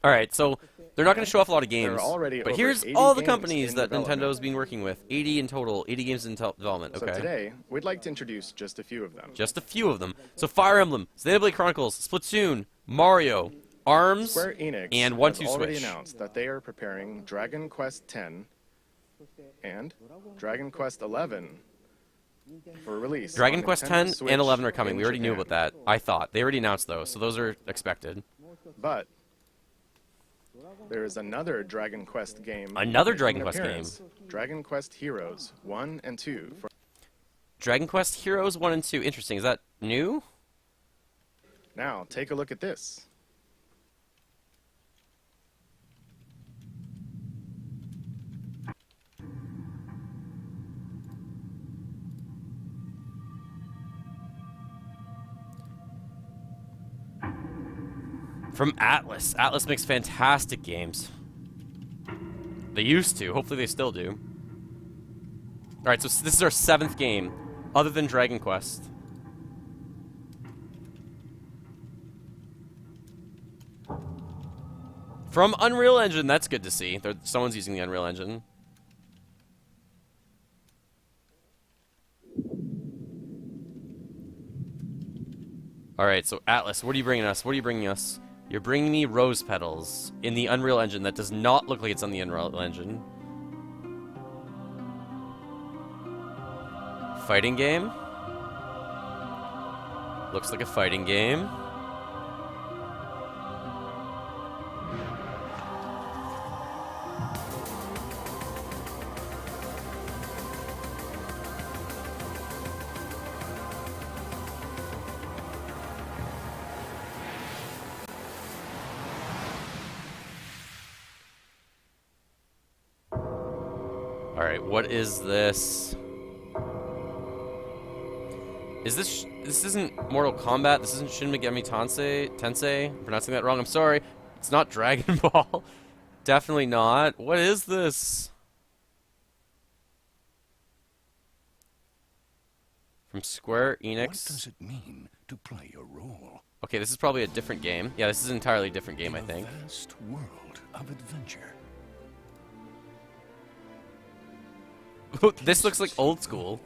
Alright, so they're not going to show off a lot of games, There are already but over here's 80 all the games companies in that development. Nintendo's been working with. 80 in total. 80 games in development. So Okay. today, we'd like to introduce just a few of them. Just a few of them. So Fire Emblem, Xenoblade Chronicles, Splatoon, Mario, ARMS, Square Enix and has 1-2 already Switch. announced that they are preparing Dragon Quest X and Dragon Quest XI for release. Dragon on Quest Nintendo X Switch and 11 are coming. in We already knew Japan. about that. I thought. They already announced those, so those are expected. But there is another Dragon Quest game. Another making Dragon an Quest game. appearance. Dragon Quest Heroes 1 and 2. Dragon Quest Heroes 1 and 2. Interesting. Is that new? Now, take a look at this. From Atlas. Atlas makes fantastic games. They used to. Hopefully they still do. Alright, so this is our 7th game, other than Dragon Quest. From Unreal Engine, that's good to see. Someone's using the Unreal Engine. Alright, so Atlas, what are you bringing us? What are you bringing us? You're bringing me Rose Petals in the Unreal Engine. That does not look like it's on the Unreal Engine. Fighting game? Looks like a fighting game. Alright, what is this? Is this... This isn't Mortal Kombat. This isn't Shin Megami Tensei. I'm pronouncing that wrong. I'm sorry. It's not Dragon Ball. Definitely not. What is this? From Square Enix. What does it mean to play a role Okay, this is probably a different game. Yeah, this is an entirely different game, I in think. a vast world of adventure? This looks like old school.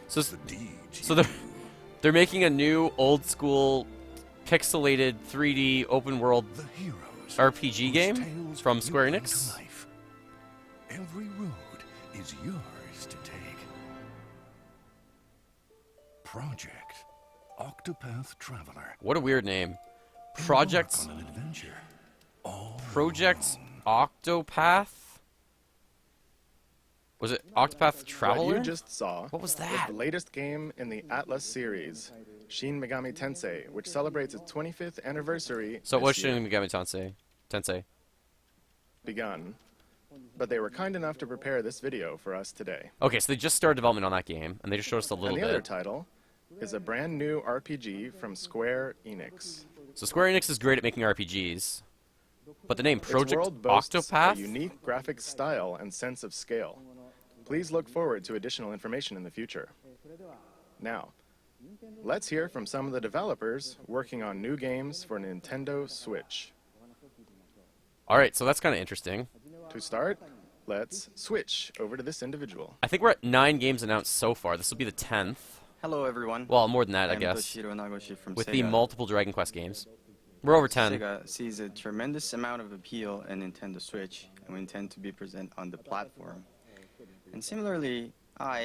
So, The deeds so you they're making a new old school pixelated 3D open world the heroes RPG whose game tales from you Square bring to Enix. life. Every road is yours to take. Project Octopath Traveler. What a weird name. Project Embark on an adventure. All Project Octopath? Was it Octopath What Traveler? you just saw What was the that? latest game in the Atlas series, Shin Megami Tensei, which celebrates its 25th anniversary So this what's year. Shin Megami Tensei? Begun. But they were kind enough to prepare this video for us today. Okay, so they just started development on that game, and they just showed us a little And the other bit. title is a brand new RPG from Square Enix. So Square Enix is great at making RPGs, but the name Its Project world boasts Octopath? a unique graphic style and sense of scale. Please look forward to additional information in the future. Now, let's hear from some of the developers working on new games for Nintendo Switch. Alright, so that's kind of interesting. To start, let's switch over to this individual. I think we're at 9 games announced so far. This will be the 10th. Hello, everyone. Well, more than that, I I'm guess. Toshiro Nagoshi from With Sega. the multiple Dragon Quest games. We're over 10. Sega sees a tremendous amount of appeal in Nintendo Switch, and we intend to be present on the platform. And similarly,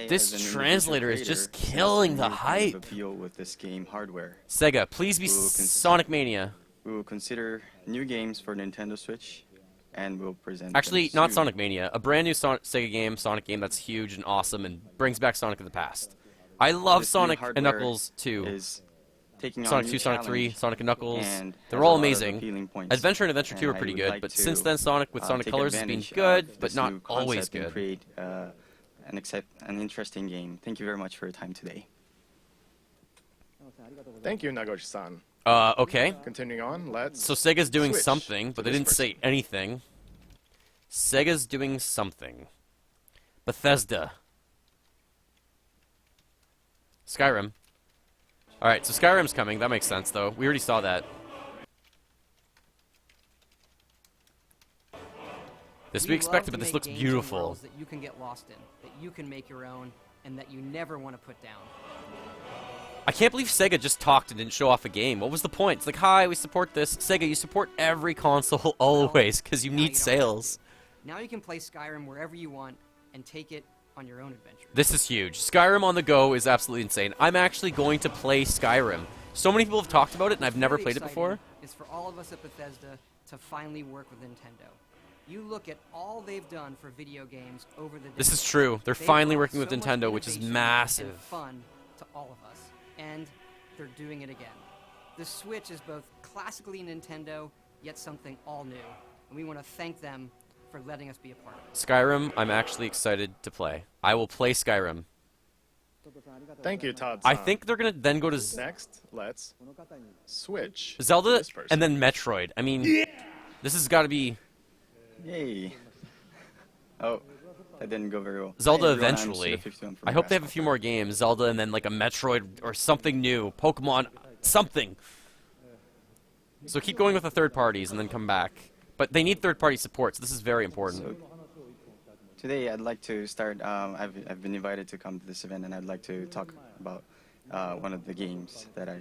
This as an translator is individual just creator, killing see the a significant hype. appeal with this game hardware. Sega, please be Sonic Mania. We will consider new games for Nintendo Switch, and we'll present. Actually, them not soon. Sonic Mania. A brand new Sega game, Sonic game that's huge and awesome and brings back Sonic of the past. I love This new Sonic and hardware Knuckles 2. Is taking on Sonic new 2, Sonic 3, challenge Sonic and Knuckles. and They're has all a lot of amazing. appealing points. Adventure and Adventure 2 are And I pretty would good, like but to, since then Sonic with Sonic take Colors has been advantage good, of but this not new always concept and good. create an interesting game. Thank you very much for your time today. Thank you, Nagoshi-san. Okay. Continuing on, let's So Sega's doing switch something, to but they this didn't person. say anything. Sega's doing something. Bethesda. Skyrim. Alright, so Skyrim's coming. That makes sense, though. We already saw that. This we expected, but this looks beautiful. That you can get lost in, that you can make your own, and that you never want to put down. I can't believe Sega just talked and didn't show off a game. What was the point? It's like, hi, we support this. Sega, you support every console always, because you Now need you don't. sales. Now you can play Skyrim wherever you want and take it on your own adventure. This is huge. Skyrim on the go is absolutely insane. I'm actually going to play Skyrim. So many people have talked about it, and I've never Really played it before. exciting is for all of us at Bethesda to finally work with Nintendo. You look at all they've done for video games over the This is decades. true. They're They've finally brought working with so much Nintendo, which is innovation massive. and fun to all of us, and they're doing it again. The Switch is both classically Nintendo, yet something all new, and we want to thank them for letting us be a part of it. Skyrim, I'm actually excited to play. I will play Skyrim. Thank you, Todd. I think they're going to then go to Next, let's switch to Zelda this person. and then Metroid. I mean, this has got to be Yay! Oh, that didn't go very well. Zelda Hey, everyone, I'm eventually. Suda51 from I hope they have a Grasshopper. few more games. Zelda and then like a Metroid or something new. Pokemon, something. So keep going with the third parties and then come back. But they need third-party support, so this is very important. So, today, I'd like to start. I've been invited to come to this event, and I'd like to talk about one of the games that I.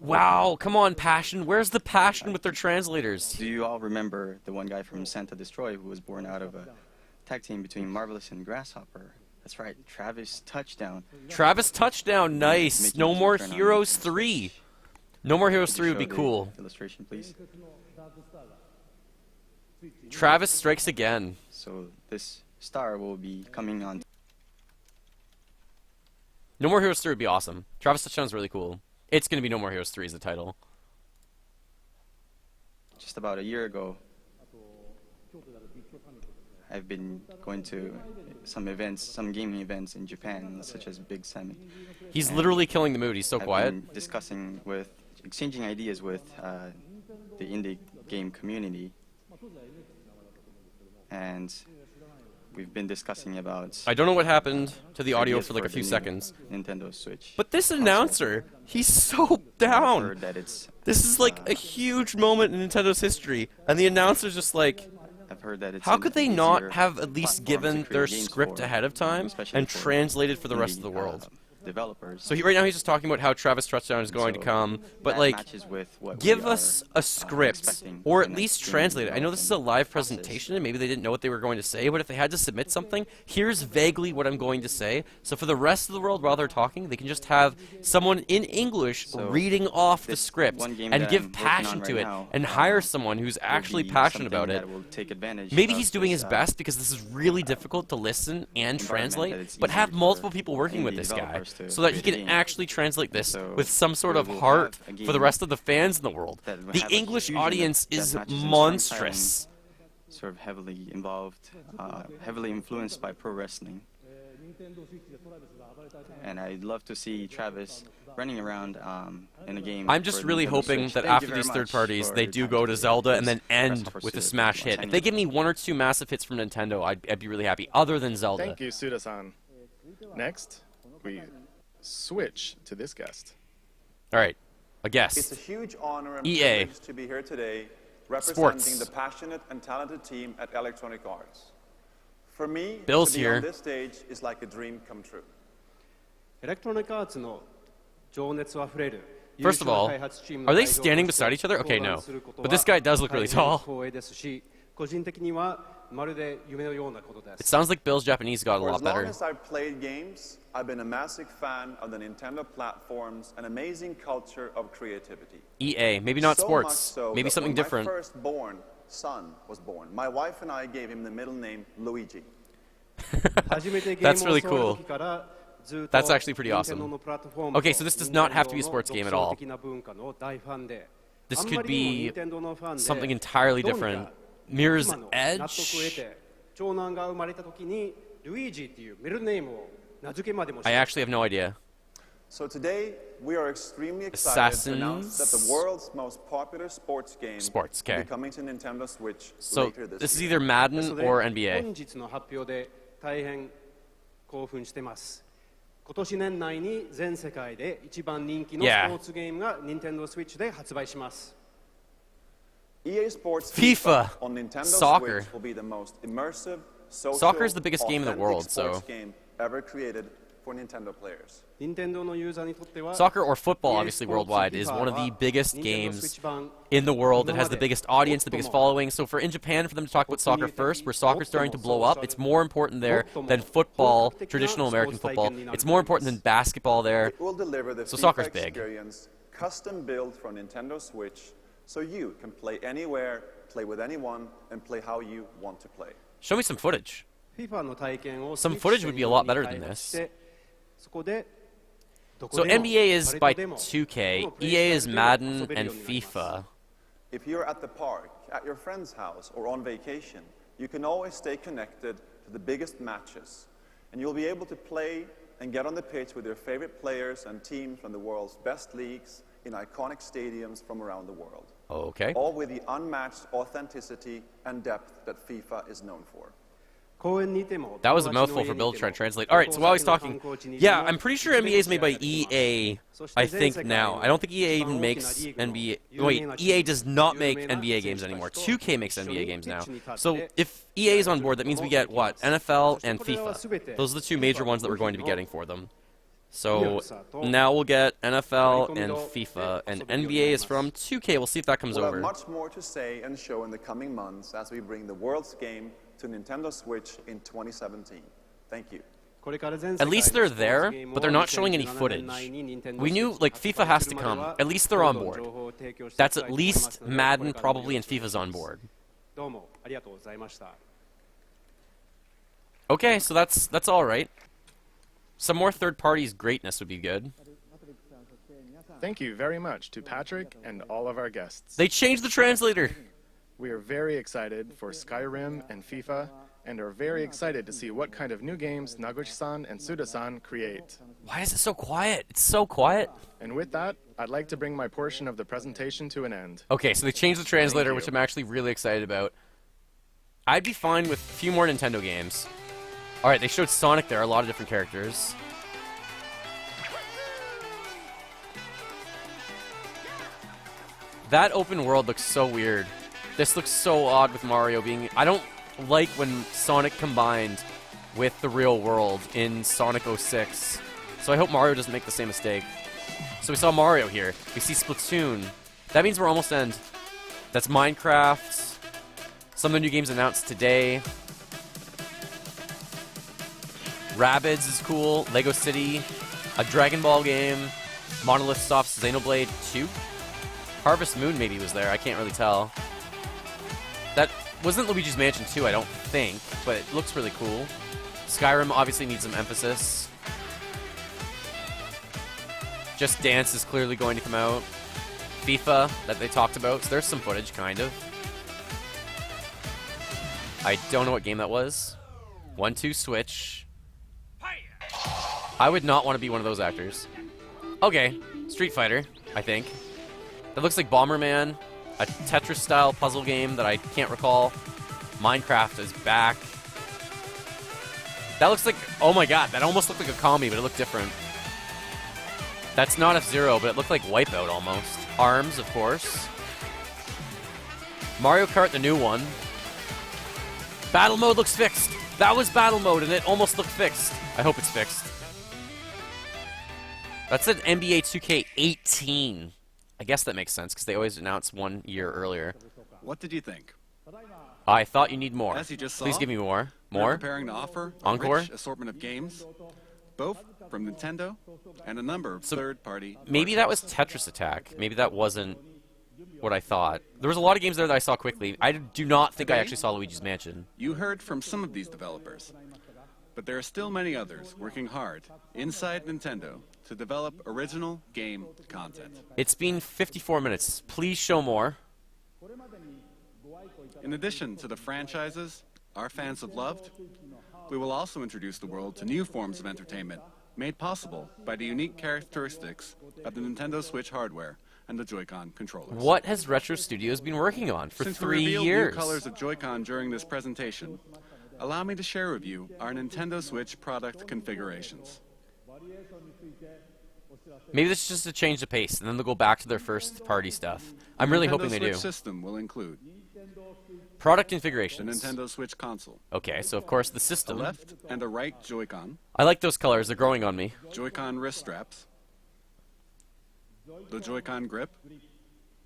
Wow, come on, passion. Where's the passion with their translators? Do you all remember the one guy from Santa Destroy who was born out of a tag team between Marvelous and Grasshopper? That's right, Travis Touchdown. Travis Touchdown, nice. Making No his more return on Heroes Nintendo 3. Switch. No more Heroes Could 3 you would be show the cool. Illustration, please. Travis strikes again. So this star will be coming on No More Heroes 3 would be awesome. Travis Touchdown's really cool. It's going to be No More Heroes 3 as the title. just about a year ago. I've been going to some events, some gaming events in Japan, such as Big Summit. He's literally killing the mood. He's so I've quiet. been discussing with, exchanging ideas with the indie game community, and we've been discussing about. I don't know what happened to the audio ideas for like a the few new seconds. Nintendo Switch. But this console. announcer, he's so I've down. heard that it's. This is like a huge moment in Nintendo's history. And the announcer's just like, I've heard that it's. how an could they easier not have at least platform to given create their games script for, ahead of time especially and for translate it for the rest of indie, the world? developers. So right now he's just talking about how Travis Touchdown is going to So come, but that like, matches with what give we us are, a script, expecting or for at the least next game translate it. I know this is a live process. presentation, and maybe they didn't know what they were going to say, but if they had to submit something, here's vaguely what I'm going to say. So for the rest of the world, while they're talking, they can just have someone in English So reading off the this script one game and that give I'm working passion on to right it, now, and hire someone who's will actually be passionate something about it. that will take advantage Maybe of he's doing this, his best because this is really difficult to listen and environment that translate, it's but easy have for multiple people working with indie this guy developers to so that he create a can game. actually translate this So with some sort we of will heart have a for the game rest of the fans in the world. that will The have a English fusion audience that is matches in monstrous. sort of heavily involved, heavily influenced by pro wrestling. And I'd love to see Travis running around in a game. I'm just for really Nintendo hoping Switch. that Thank you after very these third much parties, for they your do time go to today. Zelda and Please then press end the with a pursuit smash hit. If they give me 1 or 2 massive hits from Nintendo, I'd be really happy, other than Zelda. Thank you, Suda-san. Next, we switch to this guest. All right, a It's guest. a huge honor and EA. privilege to be here today representing Sports. the passionate and talented team at Electronic Arts. For me, Bill's to be here. on this stage is like a dream come true. エレクトロニックアーツの情熱あふれる First of all, are they standing beside each other? Okay, no. But this guy does look really tall. 光栄ですし、個人的にはまるで夢のようなことで It す。 sounds like Bill's Japanese got a For lot as long better. as I've played games, I've been a massive fan of the Nintendo platforms and amazing culture of creativity. EA, maybe not So sports, much so maybe that something when different. My firstborn son was born. My wife and I gave him the middle name Luigi. 初めてゲー That's ムを really 教わる cool. 時からずっと That's actually pretty awesome. 任天堂のプラットフォームと Okay, so this does not have to be a sports game at all. 任天堂の独創的な文化の大ファンで This あんま could りにも be 任天堂のファンで something entirely どうにか different. Mirror's 今の納得を得 Edge? て長男が生まれた時にルイージっていうミドルネームを名付けまでもし I て actually have no idea. So today, we are extremely excited to announce that the Assassins? world's most popular sports game Sports, will okay. be coming to Nintendo Switch So later this this is year. either そ Madden れ or 本 NBA. 日の発表で大変興奮してます今年年内に全世界で一番人気のス Yeah. ポーツゲームが Nintendo Switch で発売します EA Sports FIFA. on Nintendo Soccer. Switch will be the most immersive, social, Soccer is the biggest game in the authentic world, sports so- game ever created for Nintendo players. 任天堂のユーザーにとっては Soccer or football, EA obviously Sports worldwide, is FIFA one of the は biggest Nintendo games Switch 版 in the world. It has the 今まで biggest audience, the biggest following. So for in Japan, for them to talk about soccer first, where soccer's starting to blow up, it's more important there than football, traditional American football. It's more important than basketball there. It will deliver the So FIFA soccer's big. experience custom built for Nintendo Switch so you can play anywhere, play with anyone, and play how you want to play. Show me some footage. FIFA の体験を Some スイッチ footage would be a lot better 専 than 用に開発 this. してそこでどこ So でも NBA is 誰 by とでも 2K, どのプレイ EA ス is タイルでも Madden 遊べる and ようになります FIFA. If you're at the park, at your friend's house, or on vacation, you can always stay connected to the biggest matches. And you'll be able to play and get on the pitch with your favorite players and teams from the world's best leagues in iconic stadiums from around the world. Okay. All with the unmatched authenticity and depth that FIFA is known for. 公園にいても That was a mouthful for Bill to try and translate. Alright, so while he's talking, yeah, I'm pretty sure NBA is made by EA, I think now. I don't think EA even makes NBA. Wait, EA does not make NBA games anymore. 2K makes NBA games now. So if EA is on board, that means we get what? NFL and FIFA. Those are the two major ones that we're going to be getting for them. So now we'll get NFL and FIFA, and NBA is from 2K. We'll see if that comes We'll have over. much more to say and show in the coming months as we bring the world's game to Nintendo Switch in 2017. Thank you. At least they're there, but they're not showing any footage. We knew, like, FIFA has to come. At least they're on board. That's at least Madden, probably, and FIFA's on board. どうもありがとうございました Okay, so that's all right. Some more third parties' greatness would be good. Thank you very much to Patrick and all of our guests. They changed the translator. We are very excited for Skyrim and FIFA, and are very excited to see what kind of new games Naguchi-san and Suda-san create. Why is it so quiet? It's so quiet. And with that, I'd like to bring my portion of the presentation to an end. Okay, so they changed the translator, you. which I'm actually really excited about. I'd be fine with a few more Nintendo games. Alright, they showed Sonic there, a lot of different characters. That open world looks so weird. This looks so odd with Mario being... I don't like when Sonic combined with the real world in Sonic 06. So I hope Mario doesn't make the same mistake. So we saw Mario here. We see Splatoon. That means we're almost end. That's Minecraft. Some of the new games announced today. Rabbids is cool. Lego City. A Dragon Ball game. Monolith Soft's Xenoblade 2. Harvest Moon maybe was there. I can't really tell. That wasn't Luigi's Mansion 2, I don't think, but it looks really cool. Skyrim obviously needs some emphasis. Just Dance is clearly going to come out. FIFA, that they talked about, so there's some footage, kind of. I don't know what game that was. 1-2 Switch. I would not want to be one of those actors. Okay, Street Fighter, I think. That looks like Bomberman, a Tetris-style puzzle game that I can't recall. Minecraft is back. That looks like... Oh my god, that almost looked like a combi, but it looked different. That's not F-Zero, but it looked like Wipeout almost. ARMS, of course. Mario Kart, the new one. Battle mode looks fixed. That was battle mode, and it almost looked fixed. I hope it's fixed. That said NBA 2K18. I guess that makes sense, because they always announce 1 year earlier. What did you think? I thought you need more. As you just saw, please give me more. We're More? preparing to offer a Encore? rich assortment of games, both from Nintendo and a number of third-party Maybe that was Tetris Attack. Maybe that wasn't what I thought. There was a lot of games there that I saw quickly. I do not think I actually saw Luigi's Mansion. You heard from some of these developers, but there are still many others working hard inside Nintendo to develop original game content. It's been 54 minutes. Please show more. In addition to the franchises our fans have loved, we will also introduce the world to new forms of entertainment made possible by the unique characteristics of the Nintendo Switch hardware and the Joy-Con controllers. What has Retro Studios been working on for Since 3 we revealed years? new colors of Joy-Con during this presentation, allow me to share with you our Nintendo Switch product configurations. Maybe this is just to change the pace, and then they'll go back to their first-party stuff. I'm really hoping they The Nintendo do. Switch system will include Product the configurations. Nintendo Switch console, Okay, so of course the a system. left and a right Joy-Con, I like those colors. They're growing on me. Joy-Con wrist straps, the Joy-Con grip,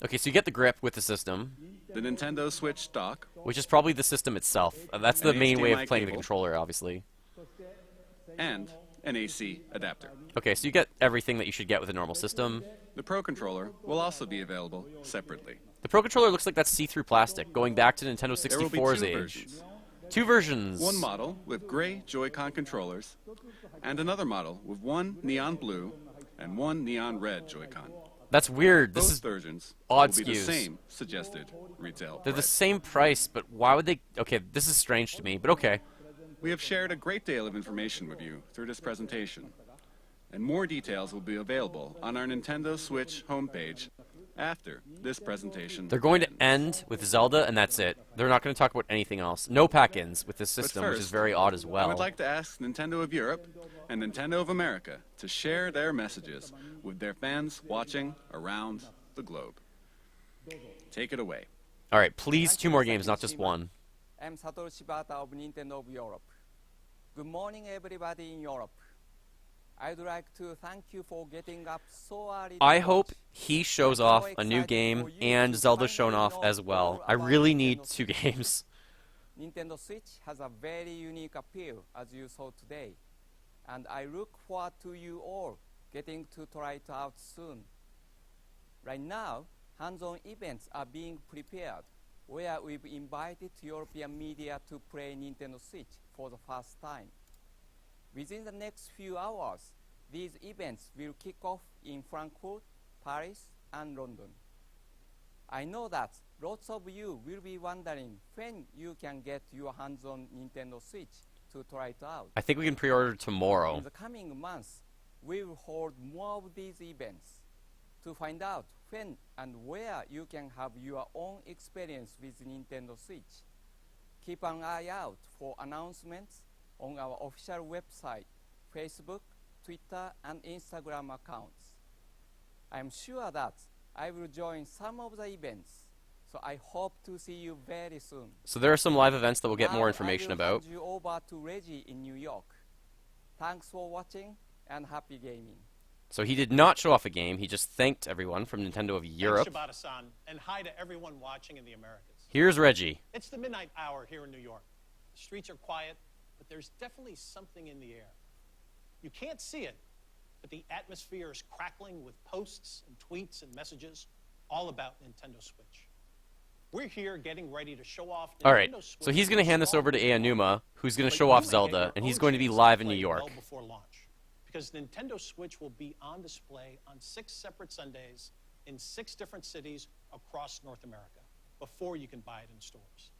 Okay, so you get the grip with the system, the Nintendo Switch dock, which is probably the system itself. That's the An main way of HDMI playing the cable. controller, obviously. and an AC adapter. Okay, so you get everything that you should get with a normal system. The Pro Controller will also be available separately. The Pro Controller looks like that's see-through plastic, going back to Nintendo There will be 64's two age. versions. 2 versions. One model with gray Joy-Con controllers, and another model with one neon blue and one neon red Joy-Con. That's weird. Both This is versions odd will be the SKUs. same suggested retail They're the price. same price, but why would they... Okay, this is strange to me, but okay. We have shared a great deal of information with you through this presentation, and more details will be available on our Nintendo Switch homepage after this presentation. They're going to end with Zelda, and that's it. They're not going to talk about anything else. No pack-ins with this But system, which is first, very odd as I well. would like to ask Nintendo of Europe and Nintendo of America to share their messages with their fans watching around the globe. Take it away. All right, please 2 more games, not just 1. I'm Satoru Shibata of Nintendo of Europe. Good morning, everybody in Europe. I'd like to thank you for getting up so early. I hope he shows off a new game and Zelda shown off as well. I really need 2 games. Nintendo Switch has a very unique appeal, as you saw today. And I look forward to you all getting to try it out soon. Right now, hands-on events are being prepared, where we've invited European media to play Nintendo Switch for the first time. Within the next few hours, these events will kick off in Frankfurt, Paris, and London. I know that lots of you will be wondering when you can get your hands on Nintendo Switch to try it out. I think we can pre-order tomorrow. In the coming months, we will hold more of these events. To find out when and where you can have your own experience with Nintendo Switch, keep an eye out for announcements on our official website, Facebook, Twitter, and Instagram accounts. I'm sure that I will join some of the events, so I hope to see you very soon. So there are some live events that we'll get Now more information I will about. hand you over to Reggie in New York. Thanks for watching, and happy gaming. So he did not show off a game. He just thanked everyone from Nintendo of Europe. Thanks, Shibata-san, and hi to everyone watching in the Americas. Here's Reggie. It's the midnight hour here in New York. The streets are quiet, but there's definitely something in the air. You can't see it, but the atmosphere is crackling with posts and tweets and messages all about Nintendo Switch. We're here getting ready to show off Nintendo All right, Switch. so he's going to hand this over to Aonuma, who's going to show off Zelda, and he's going to be live in New York. Well before launch, because Nintendo Switch will be on display on 6 separate Sundays in 6 different cities across North America before you can buy it in stores.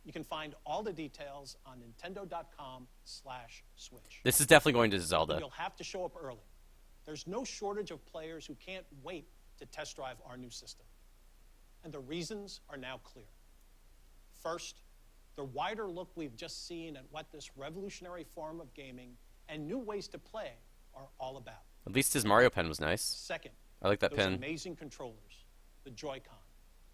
You can find all the details on nintendo.com/switch. This is definitely going to Zelda. You'll have to show up early. There's no shortage of players who can't wait to test drive our new system. And the reasons are now clear. First, the wider look we've just seen at what this revolutionary form of gaming and new ways to play are all about. At least his Mario pen was nice. Second, I like that those pen. amazing controllers, the Joy-Con,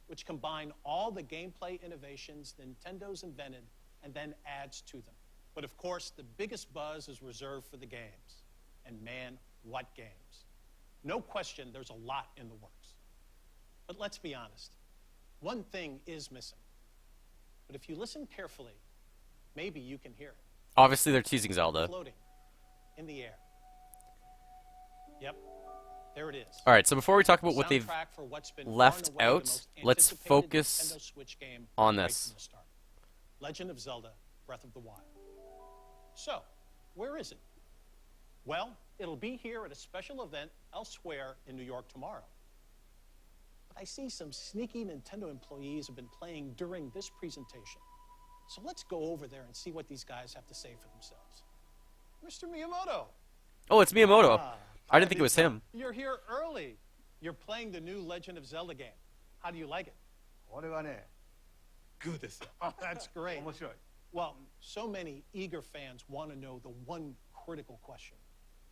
which combine all the gameplay innovations Nintendo's invented and then adds to them. But of course, the biggest buzz is reserved for the games. And man, what games. No question, there's a lot in the works. But let's be honest, one thing is missing. But if you listen carefully, maybe you can hear it. Obviously, they're teasing Zelda. Floating in the air. Yep, there it is. All right, so before we talk about what they've Soundtrack for what's been left far and away the out, most let's anticipated focus Nintendo Switch game on right this. from the start. Legend of Zelda: Breath of the Wild. So, where is it? Well, it'll be here at a special event elsewhere in New York tomorrow. But I see some sneaky Nintendo employees have been playing during this presentation. So let's go over there and see what these guys have to say for themselves. Mr. Miyamoto. Oh, it's Miyamoto. I didn't think it was him. You're here early. You're playing the new Legend of Zelda game. How do you like it? Good ですよ。 Oh, that's great. 面白い。 Well, so many eager fans want to know the one critical question.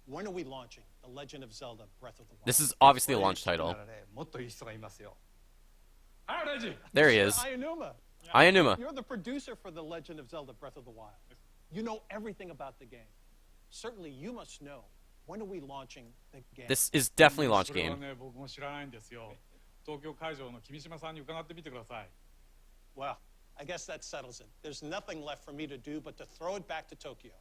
When are we launching The Legend of Zelda Breath of the Wild? This is obviously a launch title. だからね、もっといい人がいますよ。あ、レジ。 There he is. Aonuma. Aonuma. You're the producer for The Legend of Zelda Breath of the Wild. You know everything about the game. Certainly you must know, when are we launching the game? This is definitely a launch それは game. ね、僕も知らないんですよ。東京会場の君島さんに伺ってみてください。 Well, I guess that settles it. There's nothing left for me to do but to throw it back to Tokyo.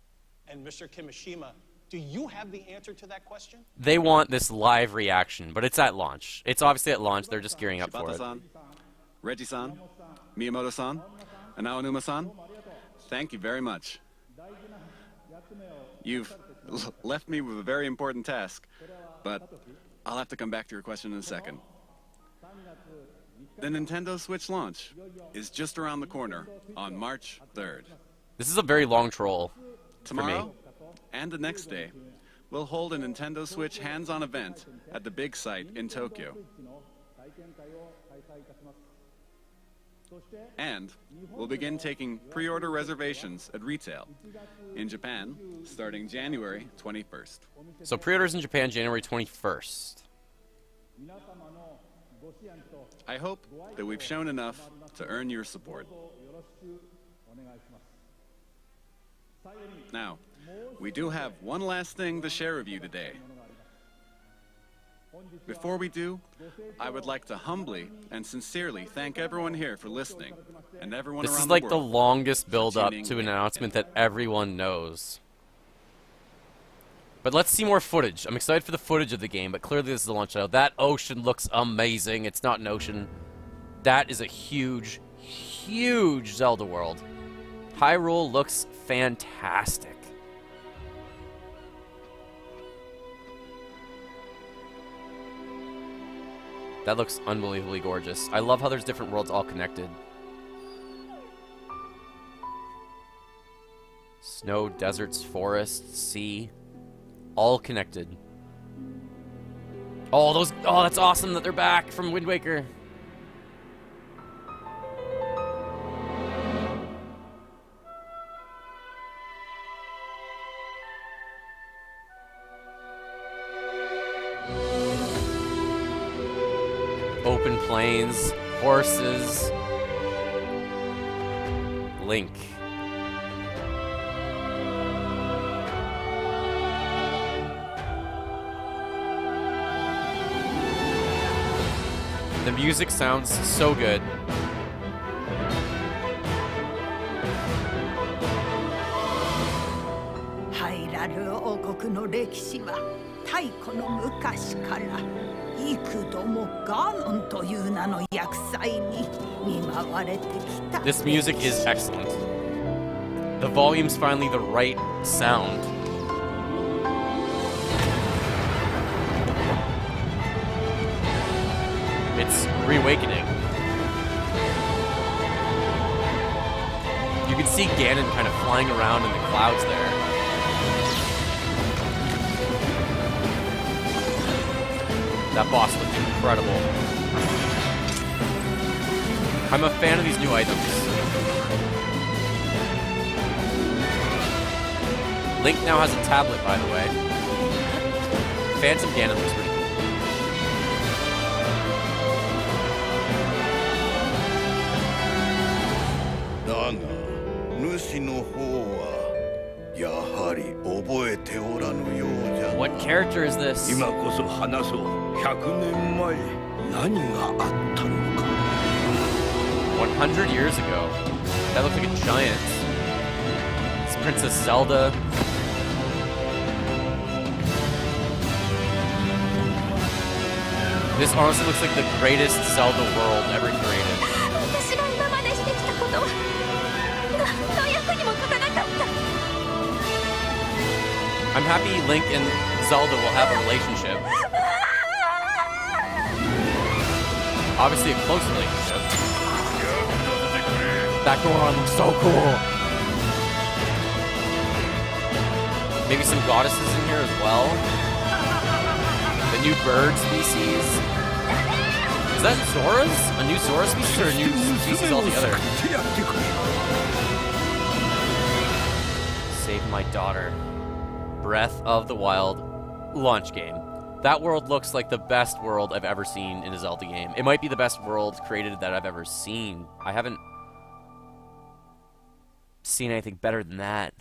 And Mr. Kimishima, do you have the answer to that question? They want this live reaction, but it's at launch. It's obviously at launch. They're just gearing up for it. Shibata-san, Reggie-san, Miyamoto-san, and Aonuma-san, thank you very much. You've left me with a very important task, but I'll have to come back to your question in a second. The Nintendo Switch launch is just around the corner on March 3rd. This is a very long troll for me. Tomorrow and the next day, we'll hold a Nintendo Switch hands-on event at the big site in Tokyo. And we'll begin taking pre-order reservations at retail in Japan starting January 21st. So pre-orders in Japan, January 21st. I hope that we've shown enough to earn your support. Now, we do have one last thing to share with you today. Before we do, I would like to humbly and sincerely thank everyone here for listening, and everyone This around is like the the world. longest build-up tuning to an in. announcement that everyone knows. But let's see more footage. I'm excited for the footage of the game, but clearly this is a launch title. That ocean looks amazing. It's not an ocean. That is a huge, huge Zelda world. Hyrule looks fantastic. That looks unbelievably gorgeous. I love how there's different worlds all connected. Snow, deserts, forests, sea, all connected. Oh, that's awesome that they're back from Wind Waker. Open plains, horses, Link. The music sounds so good. This music is excellent. The volume's finally the right sound. It's reawakening. You can see Ganon kind of flying around in the clouds there. That boss looked incredible. I'm a fan of these new items. Link now has a tablet, by the way. Phantom Ganon looks pretty cool. What character is this? 100 years ago. That looked like a giant. It's Princess Zelda. This honestly looks like the greatest Zelda world ever created. I'm happy Link and Zelda will have a relationship. Obviously a close relationship. That Goron looks so cool. Maybe some goddesses in here as well. The new bird species. Is that Zora's? A new Zora species or a new species altogether? Save my daughter. Breath of the Wild launch game. That world looks like the best world I've ever seen in a Zelda game. It might be the best world created that I've ever seen. I haven't seen anything better than that.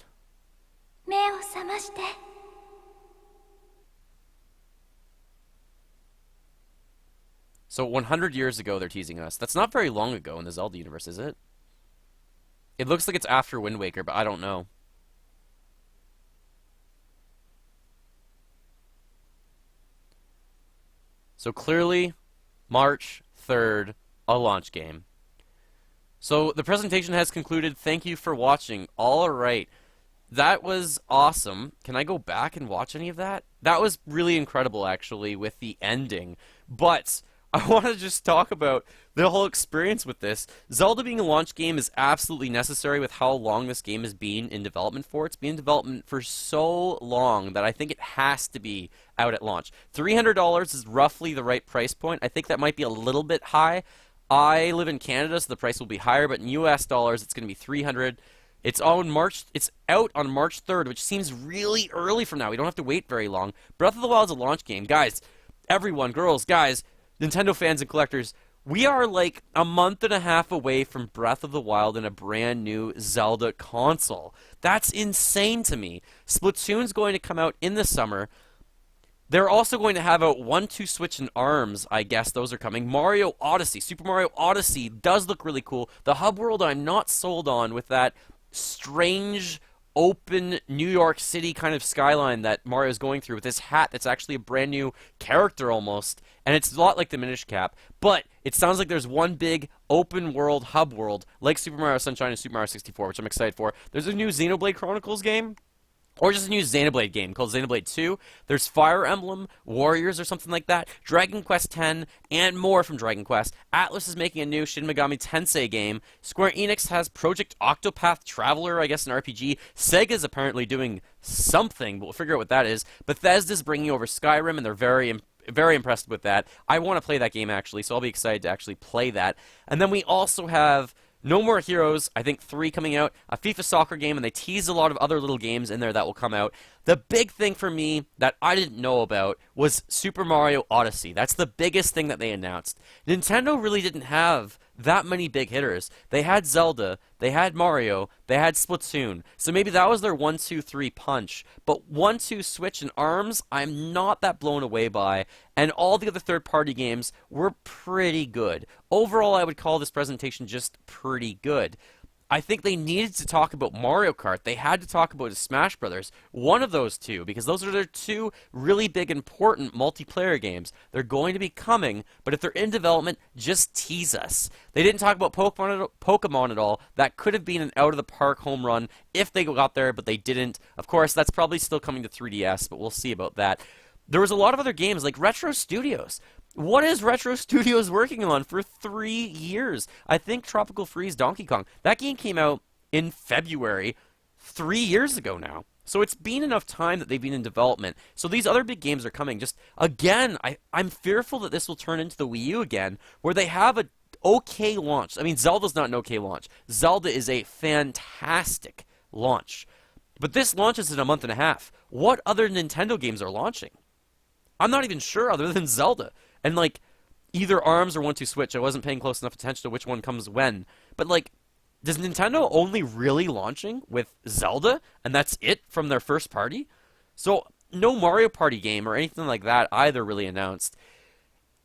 So 100 years ago they're teasing us. That's not very long ago in the Zelda universe, is it? It looks like it's after Wind Waker, but I don't know. So clearly, March 3rd, a launch game. So the presentation has concluded. Thank you for watching. All right. That was awesome. Can I go back and watch any of that? That was really incredible, actually, with the ending. But I want to just talk about the whole experience with this. Zelda being a launch game is absolutely necessary with how long this game has been in development for. It's been in development for so long that I think it has to be out at launch. $300 is roughly the right price point. I think that might be a little bit high. I live in Canada, so the price will be higher, but in US dollars, it's going to be $300. It's out on March 3rd, which seems really early from now. We don't have to wait very long. Breath of the Wild is a launch game. Guys, everyone, girls, guys, Nintendo fans and collectors, we are like a month and a half away from Breath of the Wild and a brand new Zelda console. That's insane to me. Splatoon's going to come out in the summer. They're also going to have a 1-2 Switch and ARMS, I guess those are coming. Mario Odyssey, Super Mario Odyssey does look really cool. The hub world I'm not sold on with that strange open New York City kind of skyline that Mario's going through with this hat that's actually a brand new character almost, and it's a lot like the Minish Cap, but it sounds like there's one big open world hub world like Super Mario Sunshine and Super Mario 64, which I'm excited for. There's a new Xenoblade Chronicles game, or just a new Xenoblade game called Xenoblade 2. There's Fire Emblem Warriors or something like that, Dragon Quest X, and more from Dragon Quest. Atlus is making a new Shin Megami Tensei game. Square Enix has Project Octopath Traveler, I guess an RPG. Sega's apparently doing something, but we'll figure out what that is. Bethesda's bringing over Skyrim, and they're very impressed with that. I want to play that game, actually, so I'll be excited to actually play that. And then we also have No More Heroes, I think 3 coming out, a FIFA soccer game, and they tease a lot of other little games in there that will come out. The big thing for me that I didn't know about was Super Mario Odyssey. That's the biggest thing that they announced. Nintendo really didn't have that many big hitters. They had Zelda, they had Mario, they had Splatoon. So maybe that was their 1-2-3 punch. But 1-2 Switch and ARMS, I'm not that blown away by. And all the other third-party games were pretty good. Overall, I would call this presentation just pretty good. I think they needed to talk about Mario Kart. They had to talk about Smash Brothers. One of those two, because those are their two really big, important multiplayer games. They're going to be coming, but if they're in development, just tease us. They didn't talk about Pokemon at all. That could have been an out-of-the-park home run if they got there, but they didn't. Of course, that's probably still coming to 3DS, but we'll see about that. There was a lot of other games, like Retro Studios. What is Retro Studios working on for 3 years? I think Tropical Freeze Donkey Kong. That game came out in February 3 years ago now. So it's been enough time that they've been in development. So these other big games are coming. Just, again, I'm fearful that this will turn into the Wii U again, where they have a okay launch. I mean, Zelda's not an okay launch. Zelda is a fantastic launch. But this launches in a month and a half. What other Nintendo games are launching? I'm not even sure other than Zelda. And, like, either ARMS or 1-2 Switch. I wasn't paying close enough attention to which one comes when. But, like, does Nintendo only really launching with Zelda? And that's it from their first party? So, no Mario Party game or anything like that either really announced.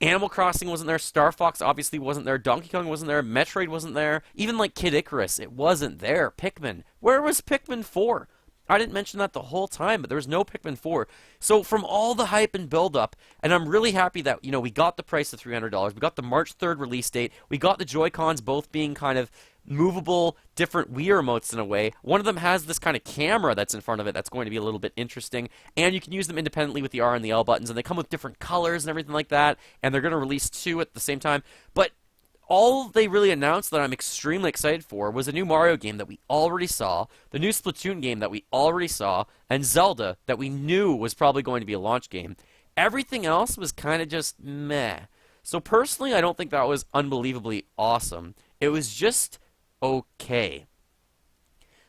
Animal Crossing wasn't there. Star Fox obviously wasn't there. Donkey Kong wasn't there. Metroid wasn't there. Even, like, Kid Icarus, it wasn't there. Pikmin. Where was Pikmin 4? I didn't mention that the whole time, but there was no Pikmin 4. So from all the hype and build-up, and I'm really happy that, you know, we got the price of $300. We got the March 3rd release date. We got the Joy-Cons both being kind of movable, different Wii remotes in a way. One of them has this kind of camera that's in front of it that's going to be a little bit interesting, and you can use them independently with the R and the L buttons, and they come with different colors and everything like that, and they're going to release 2 at the same time. But all they really announced that I'm extremely excited for was a new Mario game that we already saw, the new Splatoon game that we already saw, and Zelda that we knew was probably going to be a launch game. Everything else was kind of just meh. So personally, I don't think that was unbelievably awesome. It was just okay.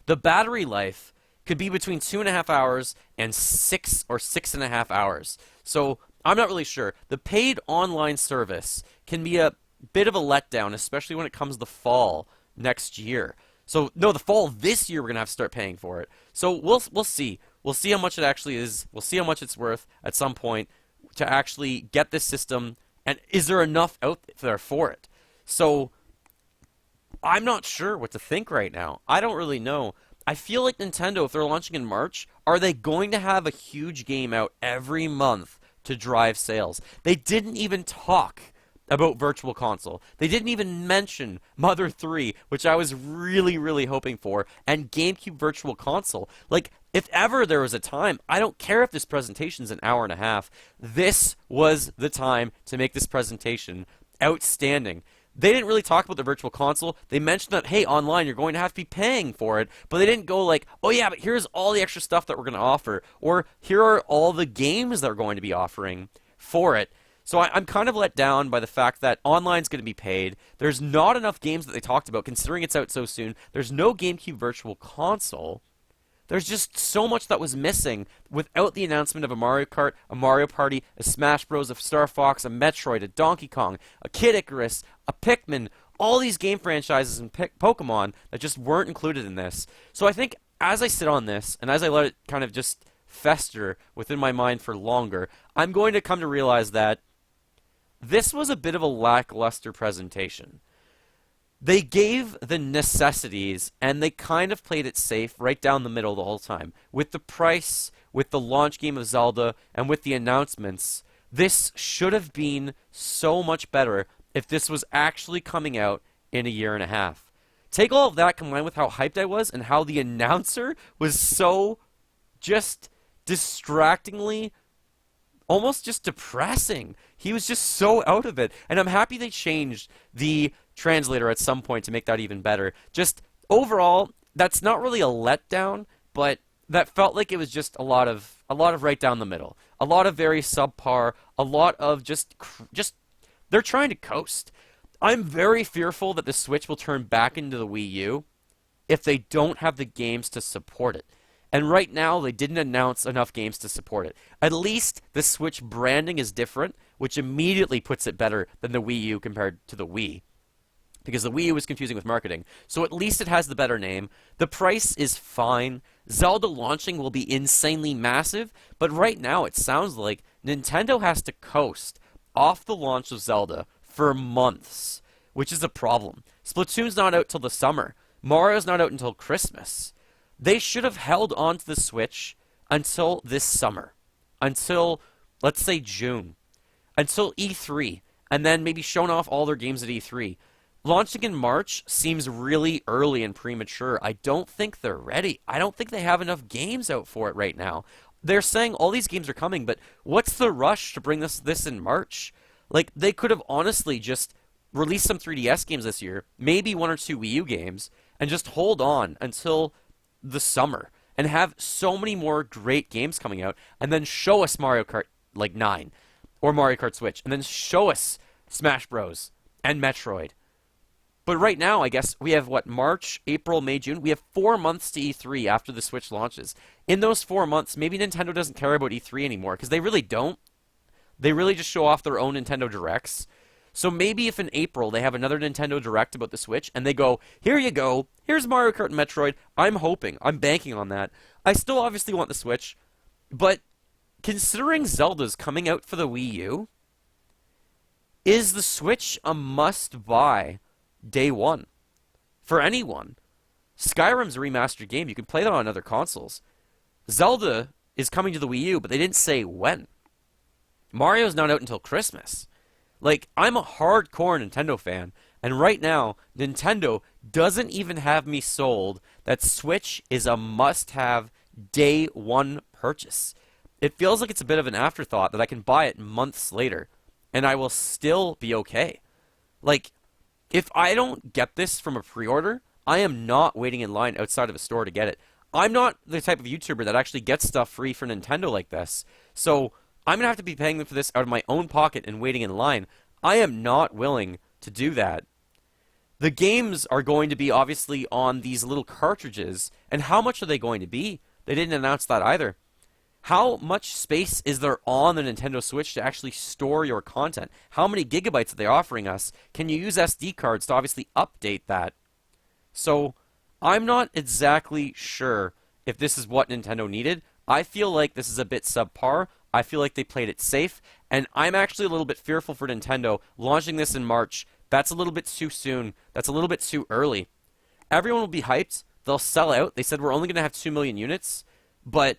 The battery life could be between 2.5 hours and 6 or 6.5 hours. So I'm not really sure. The paid online service can be a bit of a letdown, especially when it comes the fall next year. So, no, the fall this year we're going to have to start paying for it. So we'll see. We'll see how much it actually is. We'll see how much it's worth at some point to actually get this system. And is there enough out there for it? So I'm not sure what to think right now. I don't really know. I feel like Nintendo, if they're launching in March, are they going to have a huge game out every month to drive sales? They didn't even talk about Virtual Console. They didn't even mention Mother 3, which I was really, really hoping for, and GameCube Virtual Console. Like, if ever there was a time, I don't care if this presentation's an hour and a half, this was the time to make this presentation outstanding. They didn't really talk about the Virtual Console. They mentioned that, hey, online, you're going to have to be paying for it, but they didn't go like, oh yeah, but here's all the extra stuff that we're going to offer, or here are all the games that we're going to be offering for it. So I'm kind of let down by the fact that online's going to be paid. There's not enough games that they talked about, considering it's out so soon. There's no GameCube Virtual Console. There's just so much that was missing without the announcement of a Mario Kart, a Mario Party, a Smash Bros, a Star Fox, a Metroid, a Donkey Kong, a Kid Icarus, a Pikmin, all these game franchises and Pokemon that just weren't included in this. So I think as I sit on this, and as I let it kind of just fester within my mind for longer, I'm going to come to realize that this was a bit of a lackluster presentation. They gave the necessities, and they kind of played it safe right down the middle the whole time. With the price, with the launch game of Zelda, and with the announcements, this should have been so much better if this was actually coming out in a year and a half. Take all of that combined with how hyped I was, and how the announcer was so just distractingly almost just depressing. He was just so out of it. And I'm happy they changed the translator at some point to make that even better. Just overall, that's not really a letdown, but that felt like it was just a lot of right down the middle. A lot of very subpar, a lot of just they're trying to coast. I'm very fearful that the Switch will turn back into the Wii U if they don't have the games to support it. And right now, they didn't announce enough games to support it. At least the Switch branding is different, which immediately puts it better than the Wii U compared to the Wii. because the Wii U was confusing with marketing. So at least it has the better name. The price is fine. Zelda launching will be insanely massive, but right now it sounds like Nintendo has to coast off the launch of Zelda for months, which is a problem. Splatoon's not out till the summer. Mario's not out until Christmas. They should have held on to the Switch until this summer. Until, let's say, June. Until E3. And then maybe shown off all their games at E3. Launching in March seems really early and premature. I don't think they're ready. I don't think they have enough games out for it right now. They're saying all these games are coming, but what's the rush to bring this in March? Like, they could have honestly just released some 3DS games this year, maybe 1 or 2 Wii U games, and just hold on until the summer and have so many more great games coming out, and then show us Mario Kart like 9 or Mario Kart Switch, and then show us Smash Bros. And Metroid. But right now, I guess, we have, what, March, April, May, June? We have 4 months to E3 after the Switch launches. In those 4 months, maybe Nintendo doesn't care about E3 anymore, because they really don't. They really just show off their own Nintendo Directs. So maybe if in April they have another Nintendo Direct about the Switch, and they go, here you go, here's Mario Kart and Metroid, I'm hoping, I'm banking on that. I still obviously want the Switch, but considering Zelda's coming out for the Wii U, is the Switch a must-buy day one for anyone? Skyrim's a remastered game. You can play that on other consoles. Zelda is coming to the Wii U, but they didn't say when. Mario's not out until Christmas. Like, I'm a hardcore Nintendo fan, and right now, Nintendo doesn't even have me sold that Switch is a must-have day one purchase. It feels like it's a bit of an afterthought that I can buy it months later, and I will still be okay. Like, if I don't get this from a pre-order, I am not waiting in line outside of a store to get it. I'm not the type of YouTuber that actually gets stuff free for Nintendo like this. So, I'm going to have to be paying for this out of my own pocket and waiting in line. I am not willing to do that. The games are going to be obviously on these little cartridges, and how much are they going to be? They didn't announce that either. How much space is there on the Nintendo Switch to actually store your content? How many gigabytes are they offering us? Can you use SD cards to obviously update that? So, I'm not exactly sure if this is what Nintendo needed. I feel like this is a bit subpar. I feel like they played it safe, and I'm actually a little bit fearful for Nintendo launching this in March. That's a little bit too soon. That's a little bit too early. Everyone will be hyped. They'll sell out. They said we're only going to have 2 million units, but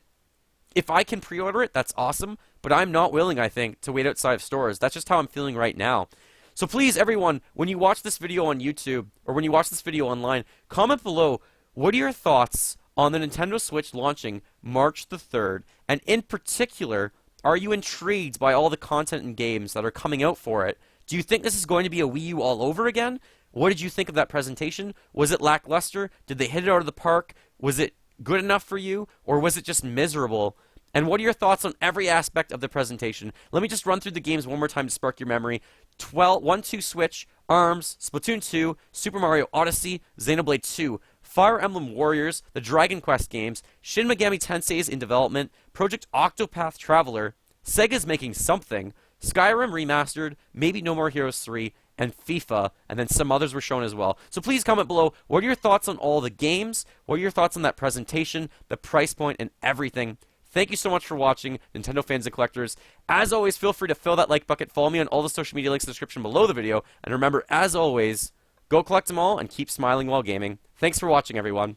if I can pre-order it, that's awesome, but I'm not willing, I think, to wait outside of stores. That's just how I'm feeling right now. So please, everyone, when you watch this video on YouTube, or when you watch this video online, comment below, what are your thoughts on the Nintendo Switch launching March the 3rd, and in particular, are you intrigued by all the content and games that are coming out for it? Do you think this is going to be a Wii U all over again? What did you think of that presentation? Was it lackluster? Did they hit it out of the park? Was it good enough for you? Or was it just miserable? And what are your thoughts on every aspect of the presentation? Let me just run through the games one more time to spark your memory. 1-2 Switch, ARMS, Splatoon 2, Super Mario Odyssey, Xenoblade 2, Fire Emblem Warriors, the Dragon Quest games, Shin Megami Tensei is in development, Project Octopath Traveler, Sega's making something, Skyrim Remastered, maybe No More Heroes 3, and FIFA, and then some others were shown as well. So please comment below, what are your thoughts on all the games? What are your thoughts on that presentation, the price point, and everything? Thank you so much for watching, Nintendo fans and collectors. As always, feel free to fill that like bucket, follow me on all the social media links in the description below the video, and remember, as always, go collect them all and keep smiling while gaming. Thanks for watching, everyone.